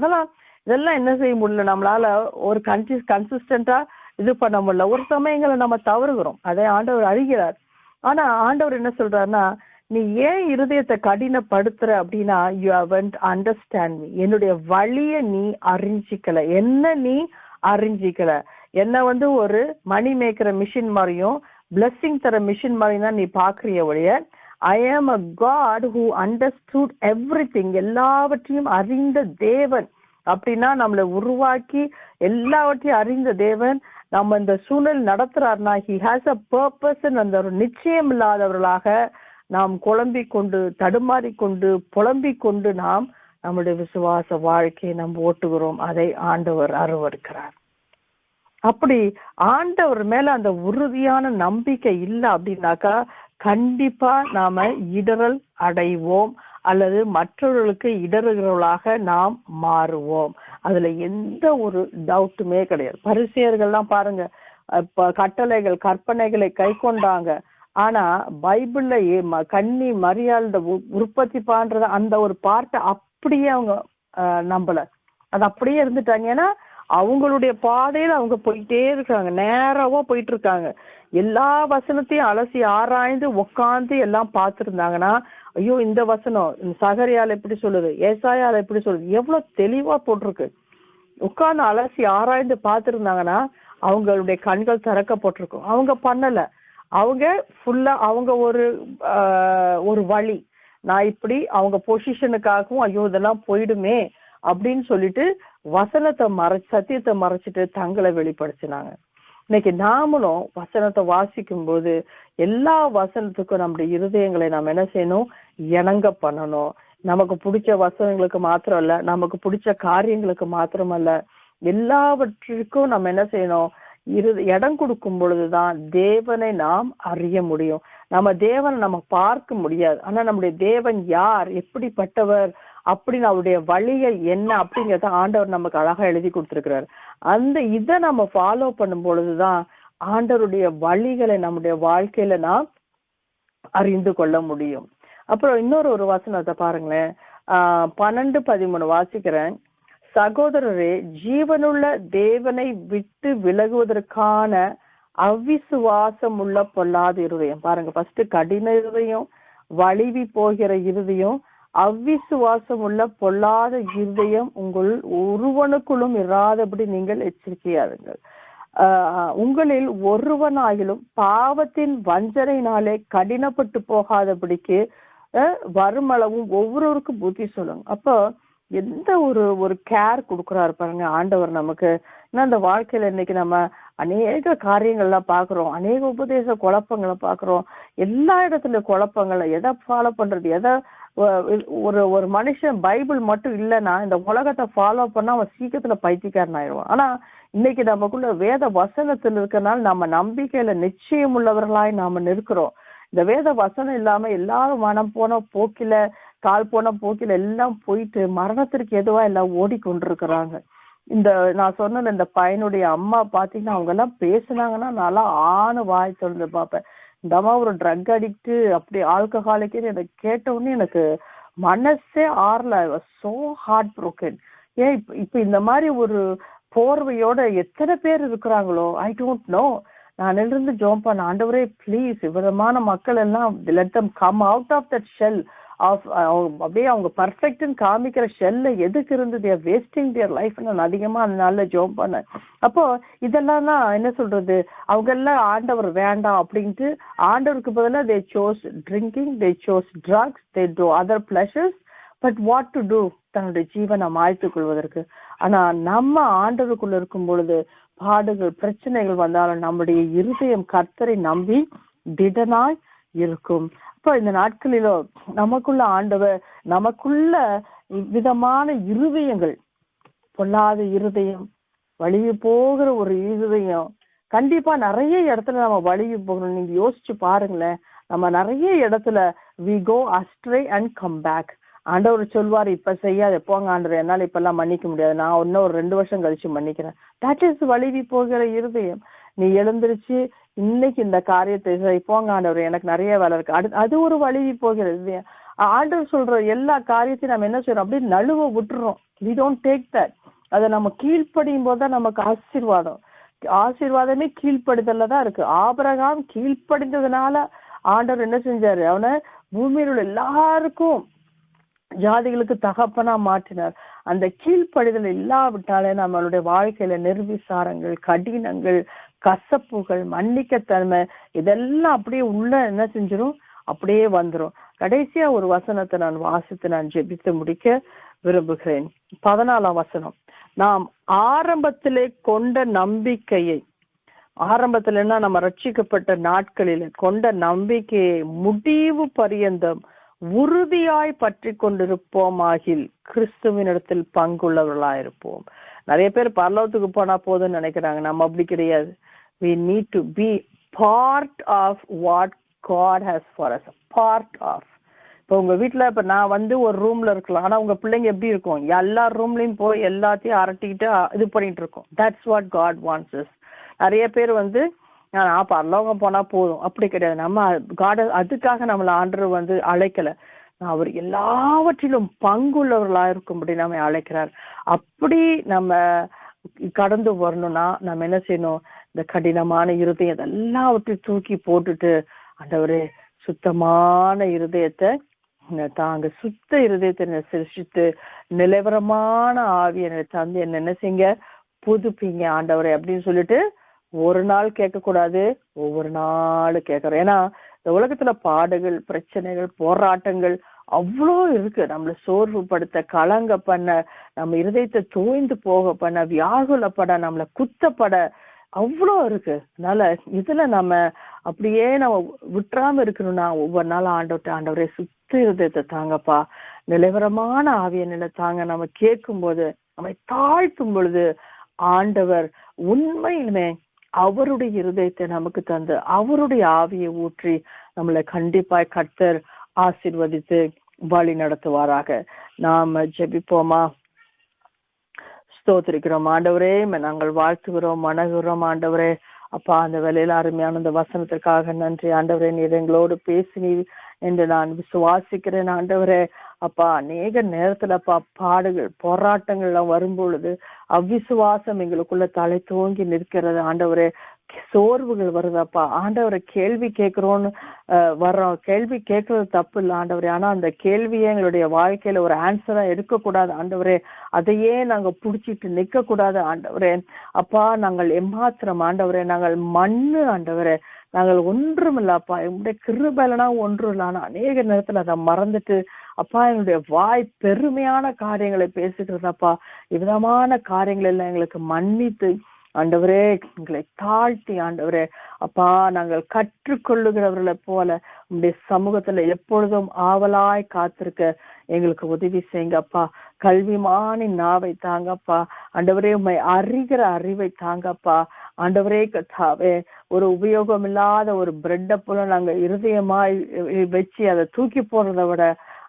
இதெல்லாம் என்ன செய்ய முடியல, நம்மளால ஒரு கன்சிஸ்டண்டா இது பண்ண முடியல. ஒரு சமயங்களை நம்ம தவறுகிறோம், அதை ஆண்டவர் அறிகிறார். ஆனா ஆண்டவர் என்ன சொல்றாருன்னா, நீ ஏன் இருதயத்தை கடினப்படுத்துற அப்படின்னா, யூ ஹவன்ட் அண்டர்ஸ்டாண்ட் மீ, என்னுடைய வழியை நீ அறிஞ்சிக்கல, என்ன நீ அறிஞ்சிக்கல. என்ன ஒரு மணி மேய்க்கிற மிஷின் மாதிரியும் பிளெஸிங் தர மிஷின் மாதிரியும் தான் நீ பாக்குறிய ஒழிய I am a God who understood everything. எல்லாவற்றையும் அறிந்த தேவன் அப்படின்னா நம்மளை உருவாக்கி எல்லாவற்றையும் அறிந்த தேவன் நம்ம இந்த சூழல் நடத்துறாருனா he has a purpose. அந்த ஒரு நிச்சயம் இல்லாதவர்களாக நாம் குழம்பிக் கொண்டு தடுமாறிக் கொண்டு புலம்பிக் கொண்டு நாம் நம்முடைய விசுவாச வாழ்க்கையை நாம் ஓட்டுகிறோம். அதை ஆண்டவர் அருவருக்கிறார். அப்படி ஆண்டவர் மேல அந்த உறுதியான நம்பிக்கை இல்லை அப்படின்னாக்கா கண்டிப்பா நாம இடரல் அடைவோம் அல்லது மற்றவர்களுக்கு இடறுகிறவர்களாக நாம் மாறுவோம். அதுல எந்த ஒரு டவுட்டுமே கிடையாது. பரிசேயர்கள்லாம் பாருங்க, கட்டளைகள் கற்பனைகளை கை கொண்டாங்க. ஆனா பைபிள்ல கன்னி மரியாள் உற்பத்தி பண்றத அந்த ஒரு பார்ட்டை அப்படியே அவங்க நம்பல, அது அப்படியே இருந்துட்டாங்க. ஏன்னா அவங்களுடைய பாதையில அவங்க போயிட்டே இருக்காங்க, நேராவா போயிட்டு இருக்காங்க. எல்லா வசனத்தையும் அலசி ஆராய்ந்து உட்காந்து எல்லாம் பார்த்துருந்தாங்கன்னா ஐயோ இந்த வசனம் சகரியால எப்படி சொல்லுது, ஏசாயால எப்படி சொல்லுது, எவ்வளவு தெளிவா போட்டிருக்கு. உட்கார்ந்து அலசி ஆராய்ந்து பார்த்துருந்தாங்கன்னா அவங்களுடைய கண்கள் திறக்கப்பட்டிருக்கும். அவங்க பண்ணல. அவங்க ஃபுல்லா அவங்க ஒரு வழி, நான் இப்படி அவங்க பொசிஷனுக்காகவும் ஐயோ இதெல்லாம் போயிடுமே அப்படின்னு சொல்லிட்டு வசனத்தை சத்தியத்தை மறைச்சிட்டு தங்களை வெளிப்படுத்தினாங்க. இன்னைக்கு நாமளும் வசனத்தை வாசிக்கும் போது எல்லா வசனத்துக்கும் நம்முடைய இருதயங்களை நாம் என்ன செய்யணும், இணங்க பண்ணணும். நமக்கு பிடிச்ச வசனங்களுக்கு மாத்திரம் இல்ல, நமக்கு பிடிச்ச காரியங்களுக்கு மாத்திரம் அல்ல, எல்லாவற்றிற்கும் நம்ம என்ன செய்யணும், இடம் கொடுக்கும் பொழுதுதான் தேவனை நாம் அறிய முடியும். நம்ம தேவனை நம்ம பார்க்க முடியாது, ஆனா நம்முடைய தேவன் யார், எப்படிப்பட்டவர் அப்படின்னு அவருடைய வழிகள் என்ன அப்படிங்கிறத ஆண்டவர் நமக்கு அழகா எழுதி கொடுத்திருக்கிறார். அந்த இதை நம்ம ஃபாலோ பண்ணும் பொழுதுதான் ஆண்டவருடைய வழிகளை நம்முடைய வாழ்க்கையில நாம் அறிந்து கொள்ள முடியும். அப்புறம் இன்னொரு வசனத்தை பாருங்களேன், 12:13 வாசிக்கிறேன். சகோதரரே, ஜீவனுள்ள தேவனை விட்டு விலகுவதற்கான அவிசுவாசம் உள்ள பொல்லாத இருதயம். பாருங்க, ஃபர்ஸ்ட் கடின இருதயம், வலிவி போகிற இருதயம், அவ்விசுவாசம் உள்ள பொல்லாத இருதயம் உங்கள் ஒருவனுக்குள்ளும் இராதபடி நீங்கள் எச்சரிக்கையாருங்கள். உங்களில் ஒருவனாகிலும் பாவத்தின் வஞ்சனையினாலே கடினப்பட்டு போகாதபடிக்கு வருமளவும் ஒவ்வொருவருக்கும் புத்தி சொல்லுங்க. அப்போ எந்த ஒரு கேர் கொடுக்குறாரு பாருங்க ஆண்டவர் நமக்கு. ஏன்னா அந்த வாழ்க்கையில இன்னைக்கு நம்ம அநேக காரியங்கள்லாம் பாக்குறோம், அநேக உபதேச குழப்பங்களை பாக்குறோம், எல்லா இடத்துல குழப்பங்களை, எதை ஃபாலோ பண்றது, எதை ஒரு மனுஷன் பைபிள் மட்டும் இல்லைன்னா இந்த உலகத்தை ஃபாலோ பண்ணா அவன் சீக்கிரத்துல பைத்தியக்காரன் ஆயிடுவான். ஆனா இன்னைக்கு நமக்குள்ள வேத வசனத்தில் இருக்கிறனால நம்ம நம்பிக்கையில நிச்சயம் உள்ளவர்களாய் நாம நிற்கிறோம். இந்த வேத வசனம் இல்லாம எல்லாரும் மனம் போன போக்கில கால் போன போக்கில எல்லாம் போயிட்டு மரணத்திற்கு எதுவா எல்லாம் ஓடிக்கொண்டிருக்கிறாங்க. நான் சொன்ன இந்த பையனுடைய அம்மா பாத்தீங்கன்னா அவங்க எல்லாம் பேசுனாங்கன்னா நல்லா வாய் திறந்து பார்ப்பேன். இந்த அம்மா ஒரு ட்ரக் அடிக்ட், அப்படி ஆல்கஹாலிக்குன்னு எனக்கு கேட்ட உடனே எனக்கு மனசே ஆறல. So heart broken. ஏன் இப்ப இந்த மாதிரி ஒரு போர்வையோட எத்தனை பேர் இருக்கிறாங்களோ ஐ டோன்ட் நோ. நான் இருந்து ஜோம் பண்ண, ஆண்டவரே ப்ளீஸ் விதமான மக்கள் எல்லாம் let them come out of that shell of அப்படியே அவங்க பர்ஃபெக்ட்னு காமிக்கிற ஷெல்ல எதுக்கு இருந்து தேர் வேஸ்டிங் தியர் லைஃப். நான் அதிகமா அதனால ஜோம் பண்ணேன். அப்போ இதெல்லாம் தான் என்ன சொல்றது, அவங்க எல்லாம் ஆண்டவர் வேண்டாம் அப்படின்ட்டு ஆண்டவருக்கு பதிலாக they chose drinking, they chose drugs, they do other pleasures, but what to do, தன்னுடைய ஜீவனை மாய்த்துக் கொள்வதற்கு. ஆனா நம்ம ஆண்டவருக்குள்ள இருக்கும் பொழுது பாடுகள் பிரச்சனைகள் வந்தாலும் நம்முடைய இருதயம் கர்த்தரை நம்பி திடனாய் இருக்கும். இப்போ இந்த நாட்களிலோ நமக்குள்ள ஆண்டவர் நமக்குள்ள விதமான இருதயங்கள், பொல்லாத இருதயம், வலிவு போகிற ஒரு இருதயம், கண்டிப்பா நிறைய இடத்துல நம்ம வலிவு போகணும். நீங்க யோசிச்சு பாருங்களேன், நம்ம நிறைய இடத்துல we go astray and come back. ஆண்டவர் சொல்வார், இப்ப செய்யாத, போங்க ஆண்டவர், என்னால இப்ப எல்லாம் மன்னிக்க முடியாது, நான் இன்னும் ஒரு 2 வருஷம் கழிச்சு மன்னிக்கிறேன். தட் இஸ் வலிவி போகிற இருதயம். நீ எழுந்திருச்சு இன்னைக்கு இந்த காரியத்தை போங்க ஆண்டவர், எனக்கு நிறைய வேலை இருக்கு, அது ஒரு வலிவி போகிறது. ஆண்டவர் சொல்ற எல்லா காரியத்தையும் நம்ம என்ன செய்யறோம், அப்படியே நழுவ விட்டுறோம். we don't take that. அதை நம்ம கீழ்ப்படியும் போதுதான் நமக்கு ஆசீர்வாதமே கீழ்ப்படுதல்ல தான் இருக்கு. ஆபிரகாம் கீழ்ப்படிந்ததுனால ஆண்டவர் என்ன செஞ்சாரு, அவனை பூமியில் உள்ள எல்லாருக்கும் ஜாதிகளுக்கு தகப்பனா மாற்றினார். அந்த கீழ்ப்படிதல் இல்லாவிட்டாலே நம்மளுடைய வாழ்க்கையில நிர்விசாரங்கள், கடினங்கள், கசப்புகள், மன்னிக்கத்தன்மை இதெல்லாம் அப்படியே உள்ள என்ன செஞ்சிடும், அப்படியே வந்துடும். கடைசியா ஒரு வசனத்தை நான் வாசித்து நான் ஜெபித்து முடிக்க விரும்புகிறேன். 14ஆம் வசனம். நாம் ஆரம்பத்திலே கொண்ட நம்பிக்கையை, ஆரம்பத்துல நம்ம ரட்சிக்கப்பட்ட நாட்களில் கொண்ட நம்பிக்கையை முடிவு பரியந்தம் உறுதியாய் பற்றி கொண்டிருப்போமாகில் கிறிஸ்துவினிடத்தில் பங்குள்ளவர்களாயிருப்போம். நிறைய பேர் பரலோகத்துக்கு போனா போதும்னு நினைக்கிறாங்க. நம்ம அப்படி கிடையாது. We need to be part of what God has for us. Part of. இப்போ உங்க வீட்டுல இப்ப நான் ஒரு ரூம்ல இருக்கலாம், ஆனா உங்க பிள்ளைங்க எப்படி இருக்கும், எல்லா ரூம்லயும் போய் எல்லாத்தையும் அரட்டிக்கிட்டு இது பண்ணிட்டு இருக்கோம். That's what God wants us. நிறைய பேர் நான் பரலோகம் போனா போதும், அப்படி கிடையாது. நம்ம காட் அதுக்காக நம்மளை ஆண்டவர் அழைக்கல. அவர் எல்லாவற்றிலும் பங்குள்ளவர்களா இருக்கும்படி நம்ம அழைக்கிறார். அப்படி நம்ம கடந்து வரணும்னா நம்ம என்ன செய்யணும், இந்த கடினமான இருதயம் எல்லாவற்றையும் தூக்கி போட்டுட்டு, ஆண்டவரே சுத்தமான இருதயத்தை தாங்க, சுத்த இருதயத்தை சிருஷ்டித்து நிலவரமான ஆவியை தந்து என்ன செய்யுங்க, புதுப்பிங்க ஆண்டவரே அப்படின்னு சொல்லிட்டு ஒரு நாள் கேட்கக்கூடாது, ஒவ்வொரு நாளும் கேட்கறோம். ஏன்னா இந்த உலகத்துல பாடுகள், பிரச்சனைகள், போராட்டங்கள் அவ்வளோ இருக்கு. நம்மளை சோர்வுபடுத்த, கலங்க பண்ண, நம்ம இருதயத்தை தோய்ந்து போக பண்ண, வியாகுலப்பட, நம்மளை குத்தப்பட அவ்வளோ இருக்கு. அதனால இதுல நம்ம அப்படியே நம்ம விட்டுறாம இருக்கணும்னா ஒவ்வொரு நாளும் ஆண்டவரே சுத்த இருதயத்தை தாங்கப்பா, நிலவரமான ஆவிய நிலை தாங்க. நம்ம கேட்கும் போது, நம்மை தாழ்த்தும் பொழுது ஆண்டவர் உண்மையிலுமே அவருடைய இருதயத்தை நமக்கு தந்து அவருடைய ஆவியை ஊற்றி நம்மளை கண்டிப்பாய் கர்த்தர் ஆசீர்வதித்து வழி நடத்துவாராக. நாம ஜெபிப்போமா. ஸ்தோத்திரிக்கிறோம் ஆண்டவரே, நாங்கள் வாழ்த்துகிறோம், வணங்குகிறோம் ஆண்டவரே. அப்பா, அந்த வேலையில அருமையான அந்த வசனத்திற்காக நன்றி ஆண்டவரே. நீர் எங்களோடு பேசினீர் என்று நான் விசுவாசிக்கிறேன் ஆண்டவரே. அப்பா, அநேக நேரத்துலப்பா பாடுகள், போராட்டங்கள்லாம் வரும் பொழுது அவ்விசுவாசம் எங்களுக்குள்ள தலை தோங்கி நிற்கிறது ஆண்டவரே. சோர்வுகள் வருதப்பா ஆண்டவரை. கேள்வி கேட்கிறோன்னு வர்றோம். கேள்வி கேட்கறது தப்பு இல்லை ஆண்டவரே. ஆனா அந்த கேள்வியை எங்களுடைய வாழ்க்கையில ஒரு ஆன்சரா எடுக்கக்கூடாது ஆண்டவரே. அதையே நாங்க புடிச்சிட்டு நிக்க கூடாது ஆண்டவரே. அப்பா, நாங்கள் எம்மாத்திரம் ஆண்டவரே, நாங்கள் மண்ணு ஆண்டவரே, நாங்கள் ஒன்றும் இல்லப்பா, என்னுடைய கிருபையிலனா ஒன்றும் இல்லை. ஆனா அநேக நேரத்துல அதை மறந்துட்டு அப்பா எங்களுடைய வாய் பெருமையான காரியங்களை பேசுகிறதப்பா. விதமான காரியங்கள் எல்லாம் எங்களுக்கு மன்னித்து ஆண்டவரே எங்களை தாழ்த்தி ஆண்டவரே அப்பா, நாங்கள் கற்றுக்கொள்ளுகிறவர்களை போல உங்களுடைய சமூகத்துல எப்பொழுதும் ஆவலாய் காத்திருக்க எங்களுக்கு உதவி செய்யுங்கப்பா. கல்விமானி நாவை தாங்கப்பா ஆண்டவரே. உண்மை அறிகிற அறிவை தாங்கப்பா ஆண்டவரே. கத்தாவே, ஒரு உபயோகம் இல்லாத ஒரு பிரெட்டை போல நாங்க இருதயமாய் வச்சு அதை தூக்கி போடுறதை விட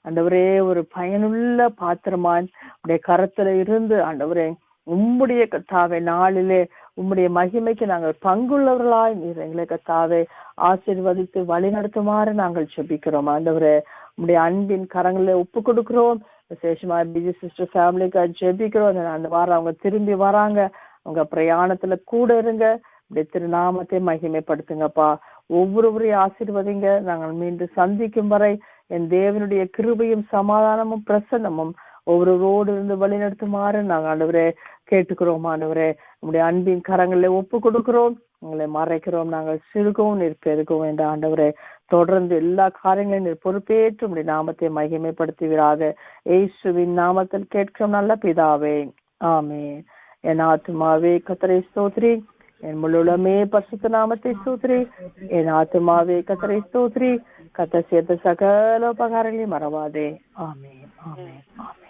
ஆண்டவரே ஒரு பயனுள்ள பாத்திரமாய் உடைய கரத்துல இருந்து ஆண்டவரே உம்முடைய கத்தாவே நாளிலே உம்முடைய மகிமைக்கு நாங்கள் பங்குள்ளவர்களாய் நீர் எங்களை கத்தாவே ஆசீர்வதித்து வழி நடத்துமாறு நாங்கள் ஜெபிக்கிறோம் ஆண்டவரே. உம்முடைய அன்பின் கரங்களை ஒப்பு கொடுக்கிறோம். விசேஷமா பிஜி சிஸ்டர் ஃபேமிலிக்கு ஜெபிக்கிறோம். அந்த வாரம் அவங்க திரும்பி வராங்க, அவங்க பிரயாணத்துல கூட இருங்க. உடைய திருநாமத்தை மகிமைப்படுத்துங்கப்பா. ஒவ்வொருவரையும் ஆசீர்வதிங்க. நாங்கள் மீண்டும் சந்திக்கும் வரை என் தேவனுடைய கிருபையும் சமாதானமும் பிரசன்னமும் ஒவ்வொருவரோடு இருந்து வழி நடத்துமாறு நாங்கள் ஆண்டவரே கேட்டுக்கிறோம் ஆண்டவரே. நம்முடைய அன்பின் கரங்களை ஒப்பு கொடுக்கிறோம், உங்களை மறைக்கிறோம். நாங்கள் சிறுகவும் நீர் பெருகவும் என்ற ஆண்டவரே தொடர்ந்து எல்லா காரியங்களையும் நீர் பொறுப்பேற்று உடைய நாமத்தை மகிமைப்படுத்துவீராக. இயேசுவின் நாமத்தில் கேட்கிறோம் நல்ல பிதாவே, ஆமென். என் ஆத்துமாவே கர்த்தரை ஸ்தோத்திரி, என் முழுமே பரிசுத்த நாமத்தை ஸ்தோத்திரி. என் ஆத்துமாவே கர்த்தரை ஸ்தோத்திரி, கர்த்தர் செய்த சகல உபகாரங்களையும் மறவாதே. ஆமென், ஆமென், ஆமென்.